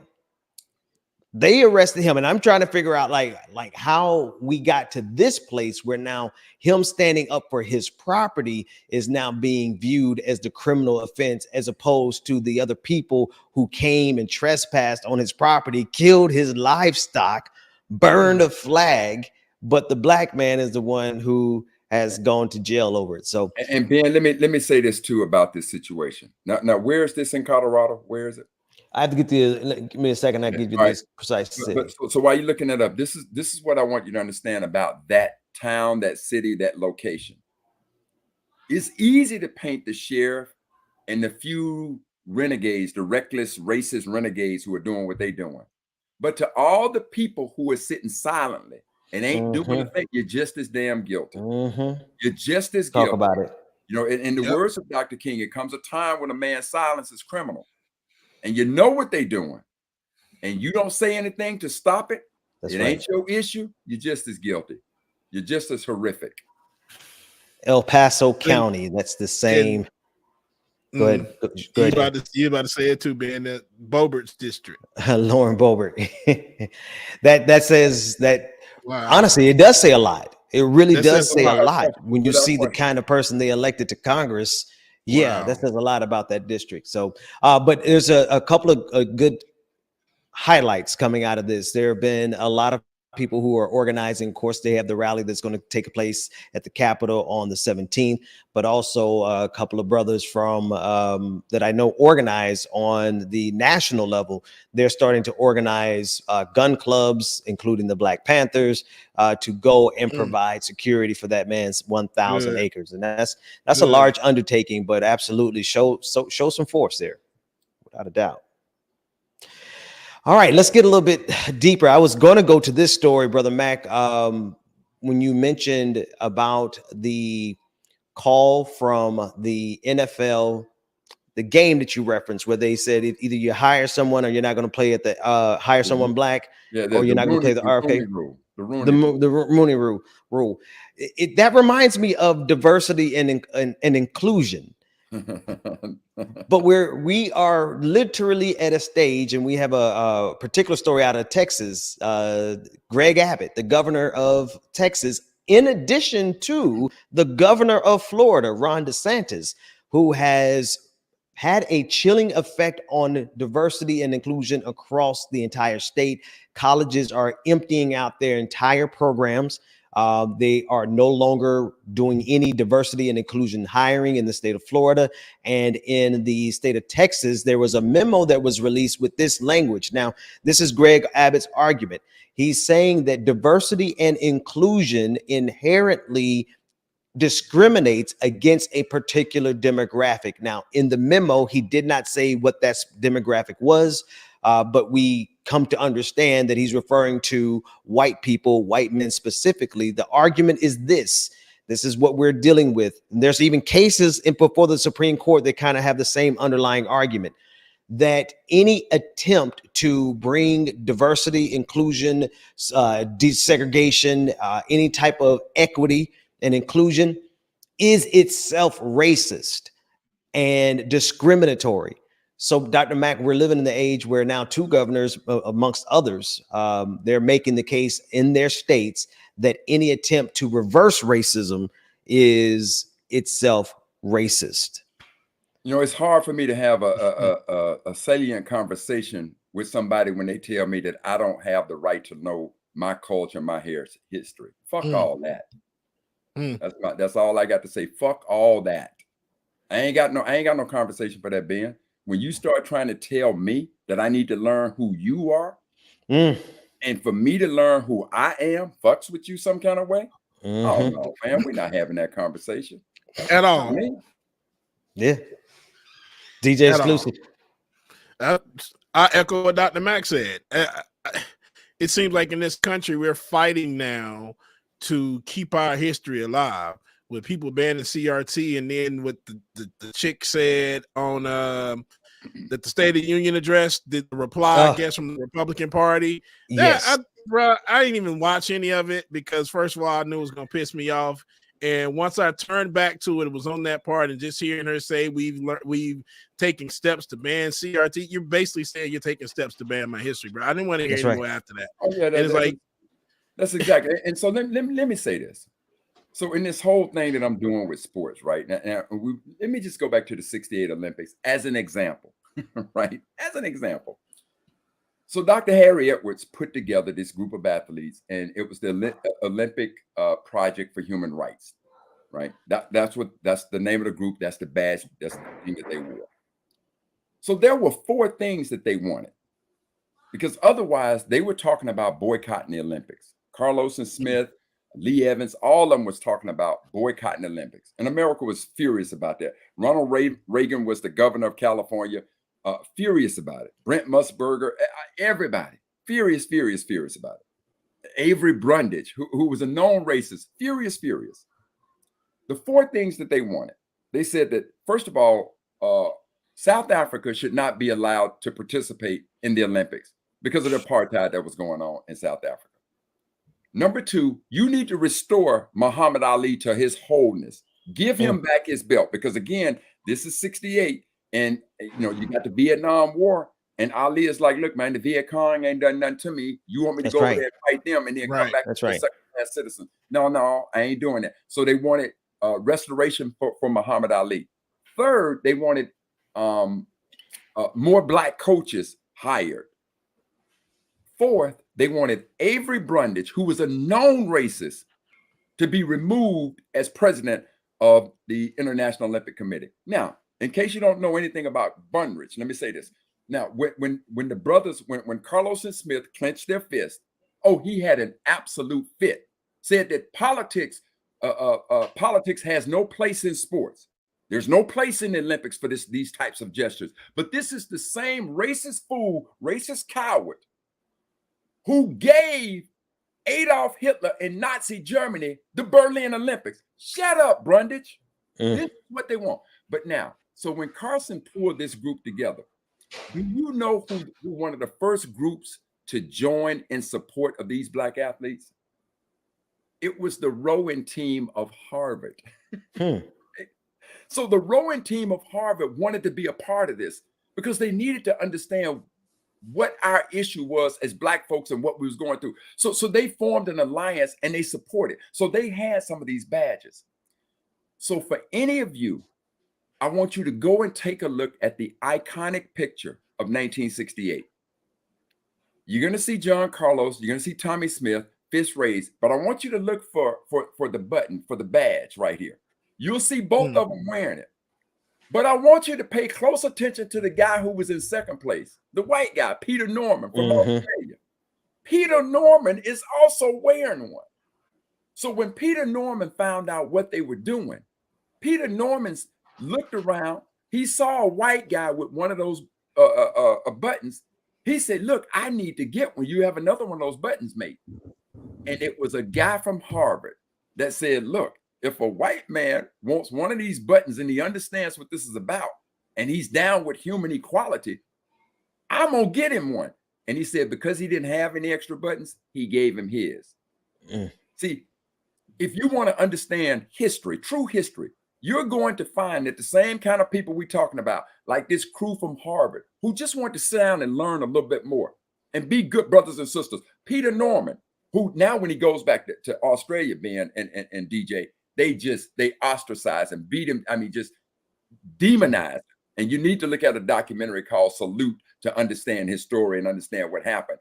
And I'm trying to figure out like how we got to this place where now him standing up for his property is now being viewed as the criminal offense, as opposed to the other people who came and trespassed on his property, killed his livestock, burned a flag, but the black man is the one who has gone to jail over it. So, and Ben, let me say this too about this situation. Now, where is this in Colorado? Where is it? I have to get the. Give me a second. I give you this precise city. So while you're looking that up, this is what I want you to understand about that town, that city, that location. It's easy to paint the sheriff and the few renegades, the reckless, racist renegades who are doing what they're doing. But to all the people who are sitting silently and ain't doing a thing, you're just as damn guilty. You're just as guilty. Talk about it. You know, in the words of Dr. King, it comes a time when a man's silence is criminal. And you know what they're doing, and you don't say anything to stop it. It ain't your issue. You're just as guilty. You're just as horrific. El Paso County. That's the same. Go ahead. You about to say it too, Ben. That Bobert's district. Lauren Boebert. that says that. Wow. Honestly, it does say a lot. It really does say a lot when you see the question. kind of person they elected to Congress. Yeah, that says a lot about that district. So, but there's a couple of good highlights coming out of this. There have been a lot of people who are organizing. Of course, they have the rally that's going to take place at the Capitol on the 17th, but also a couple of brothers from that I know organize on the national level. They're starting to organize gun clubs, including the Black Panthers, to go and provide security for that man's 1,000 acres. And that's a large undertaking, but absolutely show some force there, without a doubt. All right, let's get a little bit deeper. I was going to go to this story, Brother Mac, when you mentioned about the call from the NFL, the game that you referenced, where they said either you hire someone or you're not going to play at the hire someone black, or you're not going to play the RFK. The Rooney rule. That reminds me of diversity and inclusion. But we are literally at a stage, and we have a particular story out of Texas. Greg Abbott, the governor of Texas, in addition to the governor of Florida, Ron DeSantis, who has had a chilling effect on diversity and inclusion across the entire state. Colleges are emptying out their entire programs. They are no longer doing any diversity and inclusion hiring in the state of Florida. And in the state of Texas, there was a memo that was released with this language. Now, this is Greg Abbott's argument. He's saying that diversity and inclusion inherently discriminates against a particular demographic. Now, in the memo, he did not say what that demographic was, but we come to understand that he's referring to white people, white men specifically. The argument is this is what we're dealing with. And there's even cases before the Supreme Court that kind of have the same underlying argument, that any attempt to bring diversity, inclusion, desegregation, any type of equity and inclusion is itself racist and discriminatory. So, Dr. Mack, we're living in the age where now two governors, amongst others, they're making the case in their states that any attempt to reverse racism is itself racist? You know, it's hard for me to have a salient conversation with somebody when they tell me that I don't have the right to know my culture, my history. Fuck all that. That's all I got to say. Fuck all that. I ain't got no conversation for that, Ben. When you start trying to tell me that I need to learn who you are, and for me to learn who I am, fucks with you some kind of way. Oh no, fam, we're not having that conversation at all. Yeah, DJ exclusive. I echo what Dr. Mack said. It seems like in this country we're fighting now to keep our history alive. With people banning CRT, and then what the chick said on that the State of the Union address, the reply, I guess, from the Republican Party. Yes. I didn't even watch any of it because, first of all, I knew it was going to piss me off. And once I turned back to it, it was on that part, and just hearing her say we've taken steps to ban CRT, you're basically saying you're taking steps to ban my history, bro. I didn't want to hear any more after that. Oh yeah, that's exactly. And so let me say this. So in this whole thing that I'm doing with sports, right now, let me just go back to the '68 Olympics as an example, right? As an example. So Dr. Harry Edwards put together this group of athletes, and it was the Olympic Project for Human Rights, right? That's the name of the group. That's the badge. That's the thing that they wore. So there were 4 things that they wanted, because otherwise they were talking about boycotting the Olympics. Carlos and Smith, Lee Evans, all of them was talking about boycotting the Olympics. And America was furious about that. Ronald Reagan was the governor of California, furious about it. Brent Musburger, everybody, furious about it. Avery Brundage, who was a known racist, furious. The 4 things that they wanted. They said that, first of all, South Africa should not be allowed to participate in the Olympics because of the apartheid that was going on in South Africa. Number 2, you need to restore Muhammad Ali to his wholeness. Give him back his belt, because again, this is '68, and you know you got the Vietnam War, and Ali is like, "Look, man, the Viet Cong ain't done nothing to me. You want me to go over there and fight them, and then come back as a second-class citizen?" No, I ain't doing that. So they wanted restoration for Muhammad Ali. Third, they wanted more Black coaches hired. Fourth, they wanted Avery Brundage, who was a known racist, to be removed as president of the International Olympic Committee. Now, in case you don't know anything about Brundage, let me say this. Now, when the brothers, when Carlos and Smith clenched their fist, he had an absolute fit. Said that politics has no place in sports. There's no place in the Olympics for these types of gestures. But this is the same racist fool, racist coward, who gave Adolf Hitler in Nazi Germany the Berlin Olympics. Shut up, Brundage. This is what they want. But now, so when Carson pulled this group together, do you know who one of the first groups to join in support of these Black athletes? It was the rowing team of Harvard. So the rowing team of Harvard wanted to be a part of this because they needed to understand what our issue was as Black folks and what we was going through. So they formed an alliance and they supported. So they had some of these badges. So for any of you, I want you to go and take a look at the iconic picture of 1968. You're going to see John Carlos, you're going to see Tommy Smith, fist raised, but I want you to look for the button, for the badge right here. You'll see both of them wearing it. But I want you to pay close attention to the guy who was in second place, the white guy, Peter Norman from Australia. Peter Norman is also wearing one. So when Peter Norman found out what they were doing, Peter Norman looked around. He saw a white guy with one of those buttons. He said, "Look, I need to get one. You have another one of those buttons, mate." And it was a guy from Harvard that said, "Look, if a white man wants one of these buttons and he understands what this is about, and he's down with human equality, I'm going to get him one." And he said, because he didn't have any extra buttons, he gave him his. See, if you want to understand history, true history, you're going to find that the same kind of people we're talking about, like this crew from Harvard, who just want to sit down and learn a little bit more and be good brothers and sisters. Peter Norman, who now when he goes back to Australia, Ben and DJ, they ostracized and beat him. I mean, just demonized. And you need to look at a documentary called Salute to understand his story and understand what happened.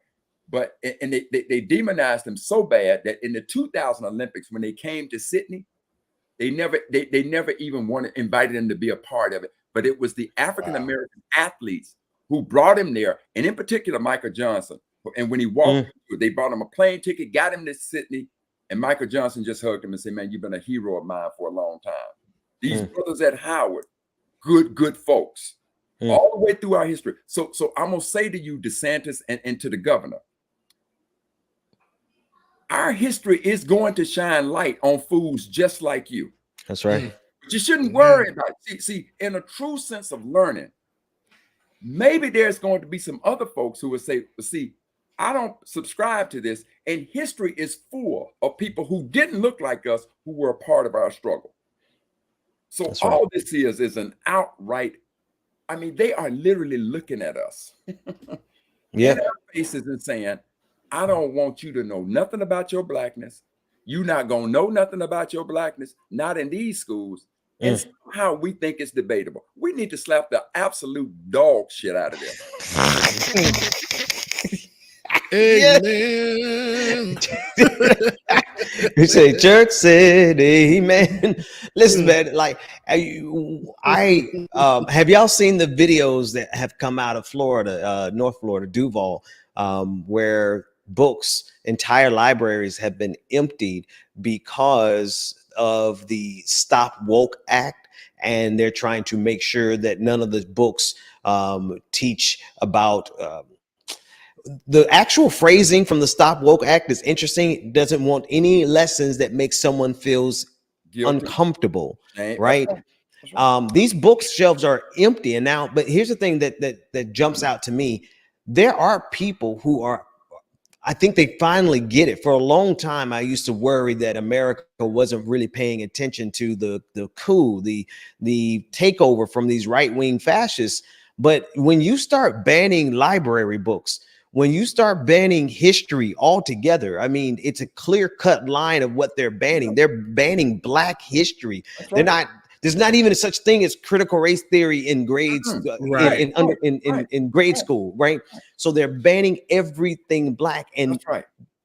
But and they demonized him so bad that in the 2000 Olympics, when they came to Sydney, they never even invited him to be a part of it. But it was the African American athletes who brought him there, and in particular Michael Johnson. And when he walked, they bought him a plane ticket, got him to Sydney, and Michael Johnson just hugged him and said, "Man, you've been a hero of mine for a long time." These brothers at Howard, good folks, all the way through our history. So I'm gonna say to you, DeSantis, and to the governor, our history is going to shine light on fools just like you. That's right. But you shouldn't worry about it. See, in a true sense of learning, maybe there's going to be some other folks who will say, see, I don't subscribe to this. And history is full of people who didn't look like us, who were a part of our struggle. So That's all right. this is an outright, I mean, they are literally looking at us in our faces and saying, I don't want you to know nothing about your blackness. You're not going to know nothing about your blackness, not in these schools. And somehow we think it's debatable. We need to slap the absolute dog shit out of them. Amen. You say church said amen. Listen, man, like I have y'all seen the videos that have come out of Florida, North Florida, Duval, where entire libraries have been emptied because of the Stop Woke Act, and they're trying to make sure that none of the books teach about the actual phrasing from the Stop Woke Act is interesting. It doesn't want any lessons that make someone feels uncomfortable, right? That's right. These bookshelves are empty, and now, but here's the thing that jumps out to me: there are people who are, I think they finally get it. For a long time, I used to worry that America wasn't really paying attention to the coup, the takeover from these right-wing fascists. But when you start banning library books, when you start banning history altogether, I mean, it's a clear-cut line of what they're banning. They're banning Black history. They're not. There's not even such thing as critical race theory in grades in grade school, right? So they're banning everything Black. And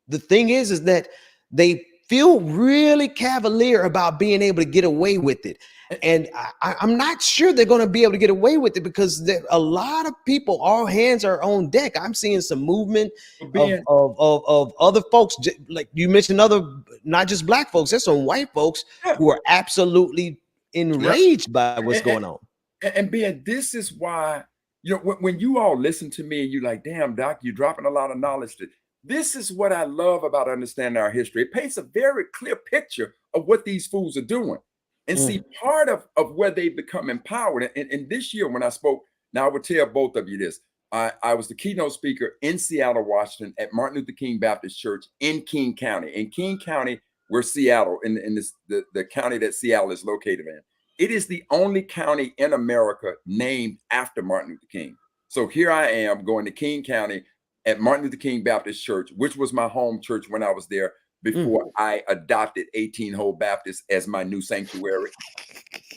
the thing is that they feel really cavalier about being able to get away with it. And I'm not sure they're going to be able to get away with it, because a lot of people, all hands are on deck. I'm seeing some movement of other folks, like you mentioned, not just Black folks. There's some white folks who are absolutely enraged by what's going on. And Ben, this is why, you know, when you all listen to me and you're like, damn, Doc, you're dropping a lot of knowledge. This is what I love about understanding our history. It paints a very clear picture of what these fools are doing. And see, part of where they become empowered. And this year when I spoke, now I would tell both of you this, I was the keynote speaker in Seattle, Washington at Martin Luther King Baptist Church in King County. In King County, where Seattle, in this the county that Seattle is located in, it is the only county in America named after Martin Luther King. So here I am going to King County at Martin Luther King Baptist Church, which was my home church when I was there before I adopted 18 Hole Baptist as my new sanctuary.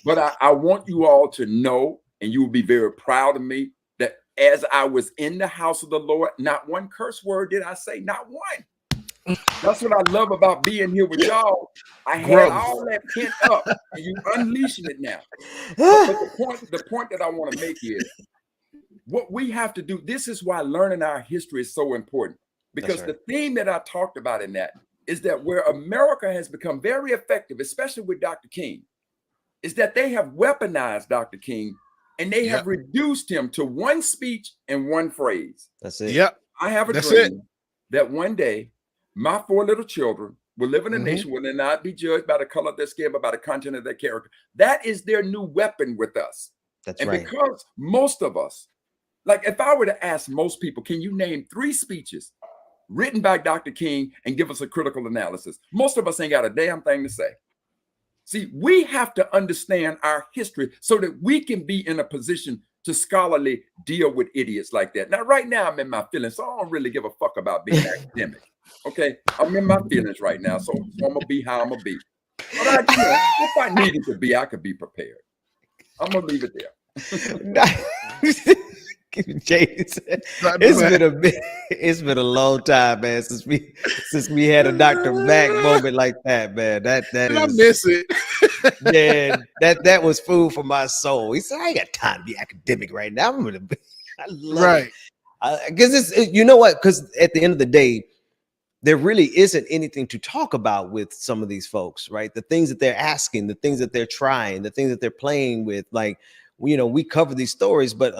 But I want you all to know, and you will be very proud of me, that as I was in the house of the Lord, not one curse word did I say, not one. That's what I love about being here with y'all. I had all that pent up, and you unleashing it now. But the point that I want to make is, what we have to do, this is why learning our history is so important. Because the theme that I talked about in that is that where America has become very effective, especially with Dr. King, is that they have weaponized Dr. King, and they have reduced him to one speech and one phrase. That's it. Yep. I have a dream that one day my 4 little children will live in a nation where they not be judged by the color of their skin, but by the content of their character. That is their new weapon with us. That's right. Because most of us, like if I were to ask most people, can you name 3 speeches written by Dr. King and give us a critical analysis? Most of us ain't got a damn thing to say. See, we have to understand our history so that we can be in a position to scholarly deal with idiots like that. Now, right now, I'm in my feelings, so I don't really give a fuck about being academic. Okay, I'm in my feelings right now, so I'm gonna be how I'm gonna be. But if I needed to be, I could be prepared. I'm gonna leave it there. James, it's been a long time, man, since we had a Dr. Mac moment like that, man. That I miss it. Man, that was food for my soul. He said, I ain't got time to be academic right now. I love it. Because you know what? Because at the end of the day, there really isn't anything to talk about with some of these folks, right? The things that they're asking, the things that they're trying, the things that they're playing with. Like, we cover these stories, but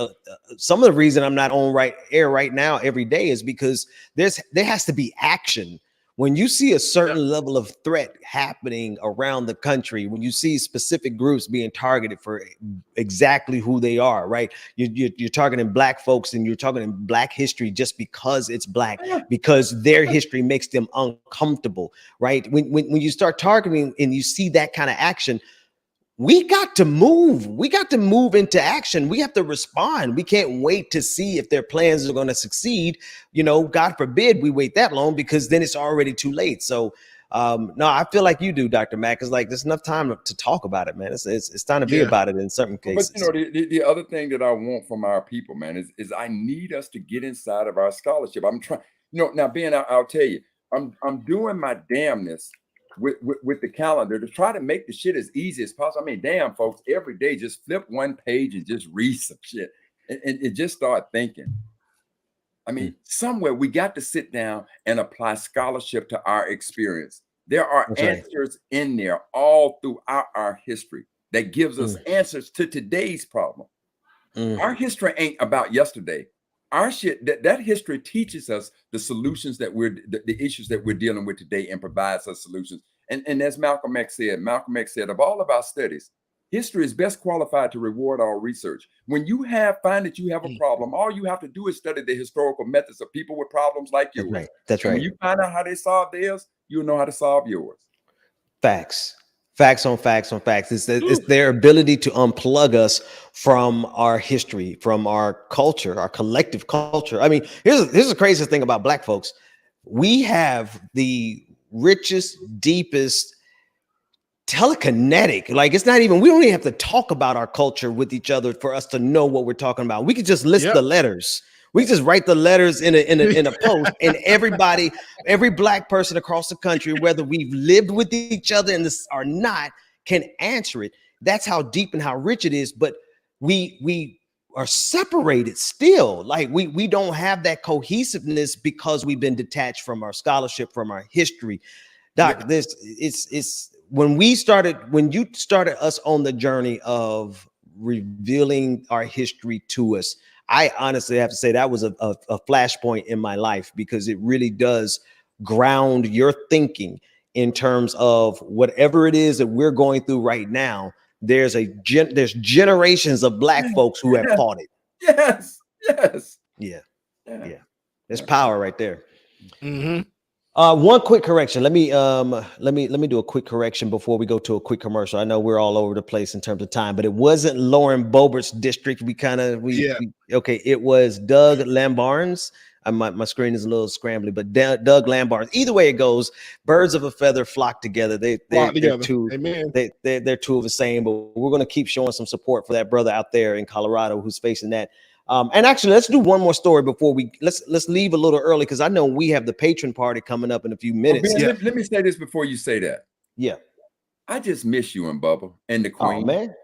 some of the reason I'm not on air right now every day is because there has to be action. When you see a certain level of threat happening around the country, when you see specific groups being targeted for exactly who they are, right? You're targeting Black folks and you're targeting Black history just because it's Black, because their history makes them uncomfortable, right? When you start targeting and you see that kind of action, we got to move. We got to move into action. We have to respond. We can't wait to see if their plans are going to succeed. God forbid we wait that long, because then it's already too late. So, no, I feel like you do, Dr. Mack. It's like there's enough time to talk about it, man. It's time to be about it in certain cases. But the other thing that I want from our people, man, is I need us to get inside of our scholarship. I'm trying, now, Ben, I'll tell you, I'm doing my damnness with the calendar to try to make the shit as easy as possible. I mean, damn, folks, every day just flip one page and just read some shit and just start thinking. I mean, somewhere we got to sit down and apply scholarship to our experience. There are answers in there all throughout our history that gives us answers to today's problem. Our history ain't about yesterday. Our shit, that history teaches us the solutions that the issues that we're dealing with today, and provides us solutions. And as Malcolm X said, of all of our studies, history is best qualified to reward our research. When you find that you have a problem, all you have to do is study the historical methods of people with problems like yours. That's right. When you find out how they solve theirs, you'll know how to solve yours. Facts on facts on facts. It's their ability to unplug us from our history, from our culture, our collective culture. I mean, here's the craziest thing about Black folks. We have the richest, deepest telekinetic, like we don't even have to talk about our culture with each other for us to know what we're talking about. We could just list the letters. We just write the letters in a post, and every Black person across the country, whether we've lived with each other in this or not, can answer it. That's how deep and how rich it is. But we are separated still. Like we don't have that cohesiveness because we've been detached from our scholarship, from our history. Doc, it's when you started us on the journey of revealing our history to us, I honestly have to say that was a flashpoint in my life, because it really does ground your thinking in terms of whatever it is that we're going through right now. There's generations of Black folks who have fought it. Yes. Yeah. There's power right there. One quick correction. Let me do a quick correction before we go to a quick commercial. I know we're all over the place in terms of time, but it wasn't Lauren Boebert's district. It was Doug Lambarnes. My screen is a little scrambly, but Doug Lambarnes. Either way it goes, birds of a feather flock together. They're two of the same, but we're going to keep showing some support for that brother out there in Colorado who's facing that. And actually, let's do one more story before let's leave a little early, because I know we have the patron party coming up in a few minutes. Ben, let me say this before you say that. Yeah, I just miss you and Bubba and the Queen. Oh man,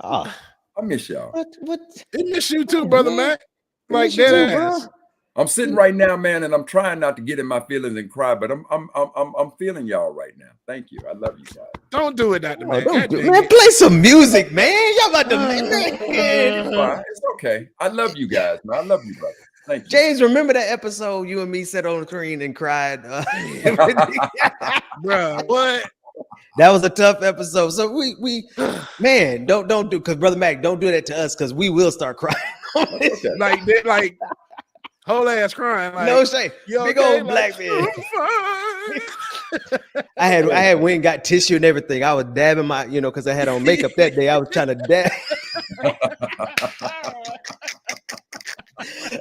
I miss y'all. What? They miss you too, brother Mac. Like that. I'm sitting right now, man, and I'm trying not to get in my feelings and cry, but I'm feeling y'all right now. Thank you. I love you guys. Don't do it, Dr. Mac. Man, play some music, man. Y'all about to It's okay. I love you guys, man. I love you, brother. Thank you. James, remember that episode you and me sat on the screen and cried? Bro, what? That was a tough episode. So we man, don't do, because Brother Mac, don't do that to us, because we will start crying. like whole ass crying. Like, no shame. Big old Black man. I had went and got tissue and everything. I was dabbing my, because I had on makeup that day. I was trying to dab.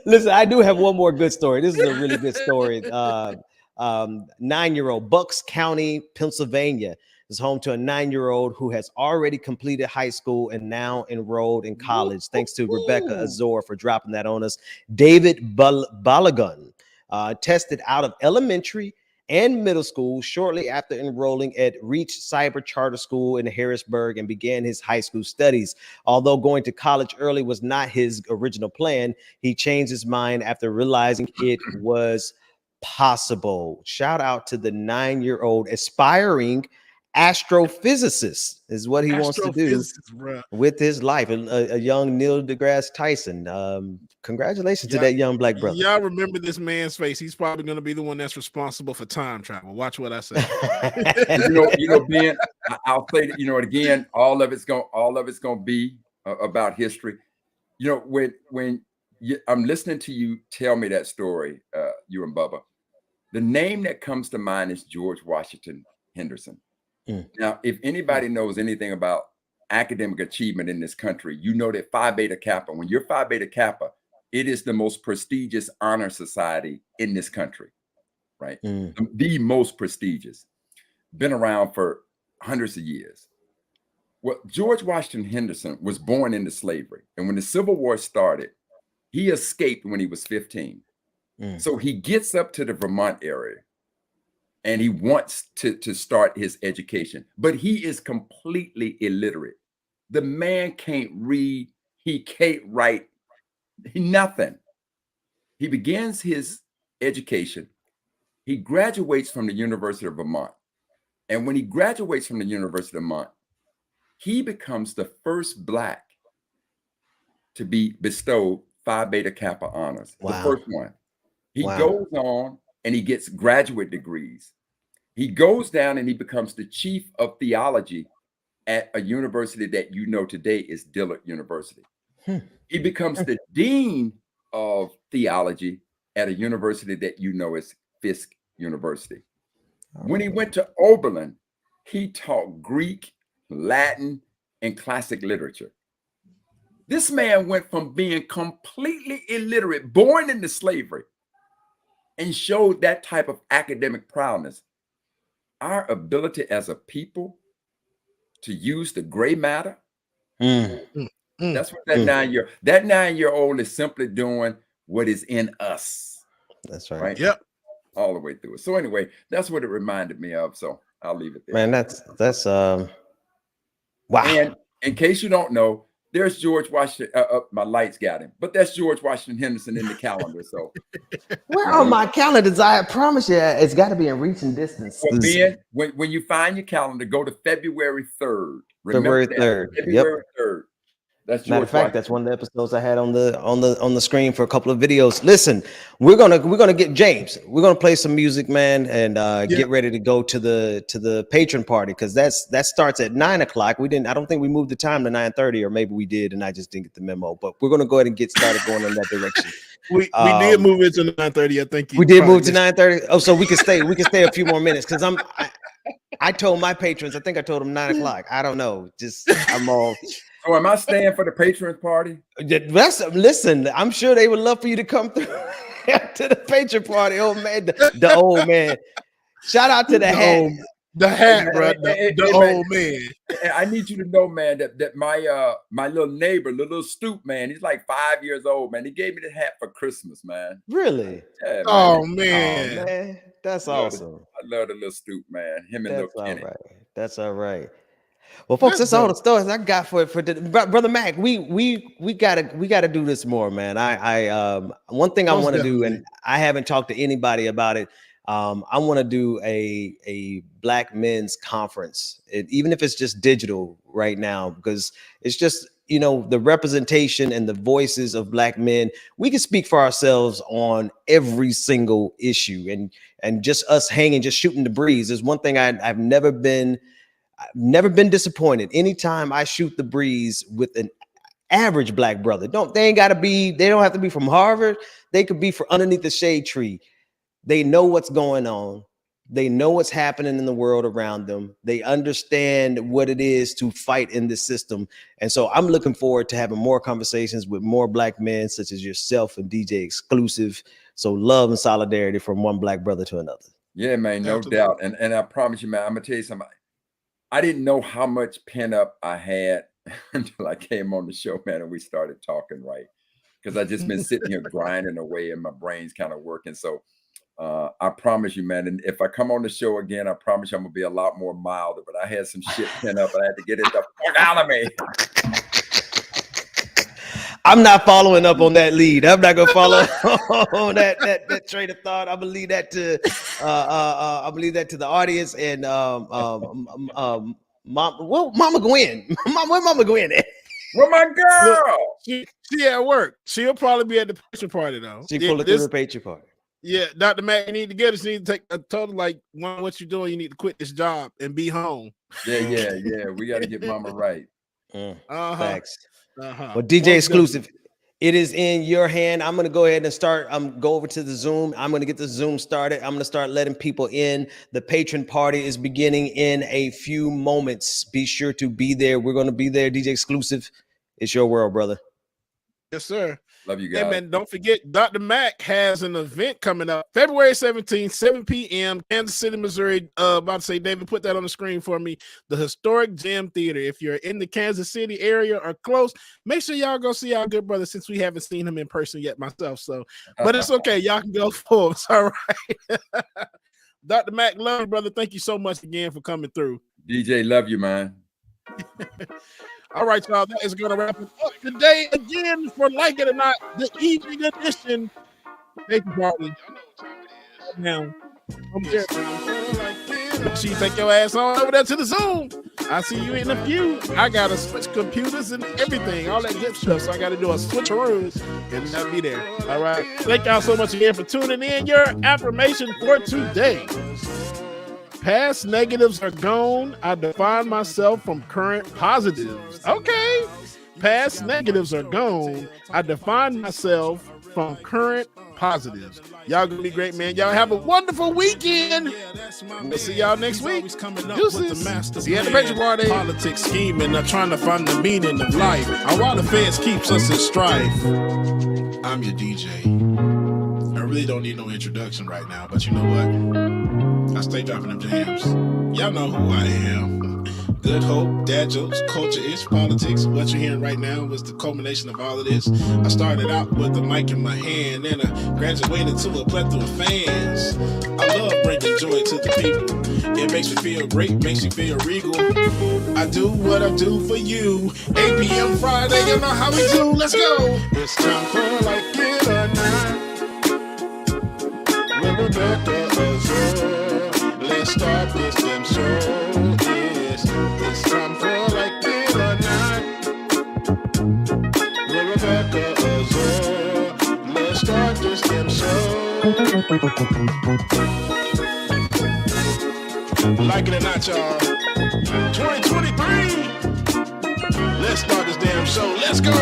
Listen, I do have one more good story. This is a really good story. 9-year-old, Bucks County, Pennsylvania. It's home to a 9-year-old who has already completed high school and now enrolled in college. Thanks to Rebecca Azor for dropping that on us. David Balagun tested out of elementary and middle school shortly after enrolling at Reach Cyber Charter School in Harrisburg and began his high school studies. Although going to college early was not his original plan, he changed his mind after realizing it was possible. Shout out to the 9-year-old aspiring astrophysicist is what he wants to do with his life. A young Neil deGrasse Tyson. Congratulations to that young black brother. Y'all remember this man's face. He's probably going to be the one that's responsible for time travel. Watch what I say. Ben, I'll say that, again, all of it's going to be about history. When I'm listening to you tell me that story, you and Bubba, the name that comes to mind is George Washington Henderson. Now, if anybody knows anything about academic achievement in this country, you know that Phi Beta Kappa, when you're Phi Beta Kappa, it is the most prestigious honor society in this country, right? The most prestigious. Been around for hundreds of years. Well, George Washington Henderson was born into slavery. And when the Civil War started, he escaped when he was 15. So he gets up to the Vermont area and he wants to start his education, but he is completely illiterate. The man can't read, he can't write, nothing. He begins his education. He graduates from the University of Vermont. And when he graduates from the University of Vermont, he becomes the first Black to be bestowed Phi Beta Kappa honors. The first one. He goes on and he gets graduate degrees. He goes down and he becomes the chief of theology at a university that today is Dillard University. He becomes the dean of theology at a university that is Fisk University. When he went to Oberlin, he taught Greek, Latin, and classic literature. This man went from being completely illiterate, born into slavery, and showed that type of academic prowess. Our ability as a people to use the gray matter, that's what that 9-year-old is simply doing what is in us. That's right. Yep. All the way through it. So anyway, that's what it reminded me of. So I'll leave it there. Man, that's wow. And in case you don't know, there's George Washington. My lights got him, but that's George Washington Henderson in the calendar. So where are my calendars? I promise you, it's got to be in reaching distance. Well, Ben, when you find your calendar, go to February 3rd. February 3rd. February 3rd. That's George Matter of fact, that's one of the episodes I had on the screen for a couple of videos. Listen, we're gonna get James. We're gonna play some music, man, and get ready to go to the patron party, because that starts at 9 o'clock. I don't think we moved the time to 9:30, or maybe we did, and I just didn't get the memo. But we're gonna go ahead and get started going in that direction. We did move it to 9:30. I think we did move to 9:30. Oh, so we can stay. We can stay a few more minutes, because I told my patrons. I think I told them 9 o'clock. I don't know. I'm all. So am I staying for the patrons party? Listen, I'm sure they would love for you to come through to the patron party. Oh man, the old man. Shout out to the hat. The hat, bro. The old man. I need you to know, man, that my little neighbor, little Stoop, man, he's like 5 years old, man. He gave me the hat for Christmas, man. Really? Yeah, man. Oh man. That's awesome. I love the little Stoop, man. Him and little Kenny. That's all right. Well, folks, that's all the stories I got for Brother Mac. We gotta do this more, man. One thing I want to do, and I haven't talked to anybody about it. I want to do a Black men's conference, even if it's just digital right now, because it's just, the representation and the voices of Black men. We can speak for ourselves on every single issue, and just us just shooting the breeze is one thing I've never been disappointed. Anytime I shoot the breeze with an average Black brother, they don't have to be from Harvard. They could be from underneath the shade tree. They know what's going on. They know what's happening in the world around them. They understand what it is to fight in this system. And so I'm looking forward to having more conversations with more Black men such as yourself and DJ Exclusive. So love and solidarity from one Black brother to another. Yeah, man, no doubt. And I promise you, man, I'm gonna tell you something. I didn't know how much pent up I had until I came on the show, man, and we started talking, right? Because I just been sitting here grinding away and my brain's kind of working. So I promise you, man, and if I come on the show again, I promise you I'm gonna be a lot more milder. But I had some shit pent up. I had to get it the fuck out of me. I'm not following up on that lead. I'm not gonna follow on that train of thought. I believe that to the audience and Mama Gwen. Where Mama Gwen at? Where my girl? She at work. She'll probably be at the patron party though. She pull it through the patron party. Yeah, Dr. Matt, you need to get us. You need to take a total like what you're doing. You need to quit this job and be home. Yeah. We got to get Mama right. Thanks. Well, DJ Exclusive, it is in your hand. I'm going to go ahead and start. Go over to the Zoom. I'm going to get the Zoom started. I'm going to start letting people in. The patron party is beginning in a few moments. Be sure to be there. We're going to be there. DJ Exclusive, it's your world, brother. Yes, sir. Love you guys. Hey, man, don't forget, Dr. Mac has an event coming up February 17th, 7 p.m., Kansas City, Missouri. About to say, David, put that on the screen for me. The Historic Gem Theater. If you're in the Kansas City area or close, make sure y'all go see our good brother since we haven't seen him in person yet myself. So, but it's okay. Y'all can go for it. It's all right. Dr. Mac, love you, brother. Thank you so much again for coming through. DJ, love you, man. All right, y'all. That is going to wrap it up today again for Like It or Not, the evening edition. Thank you, party. Now, I'm here. She take your ass on over there to the Zoom. I see you in a few. I got to switch computers and everything, all that good stuff. So I got to do a switcheroo and I'll be there. All right. Thank y'all so much again for tuning in. Your affirmation for today. Past negatives are gone. I define myself from current positives. Okay. Past negatives are gone. I define myself from current positives. Y'all gonna be great, man. Y'all have a wonderful weekend. We'll see y'all next week. Deuces. See you at the patron party. Politics scheming, not trying to find the meaning of life. And while the feds keeps us in strife. I'm your DJ. I really don't need no introduction right now, but you know what? I stay dropping them jams. Y'all know who I am. Good hope, dad jokes, culture-ish, politics. What you're hearing right now was the culmination of all of this. I started out with the mic in my hand, and I graduated to a plethora of fans. I love bringing joy to the people. It makes me feel great, makes me feel regal. I do what I do for you. 8 p.m. Friday, you know how we do. Let's go. It's time for Like It or Not. Let's start this damn show. It's time for Like It or Not. With Rebecca Azor. Let's start this damn show. Like it or not, y'all. 2023. Let's start this damn show. Let's go.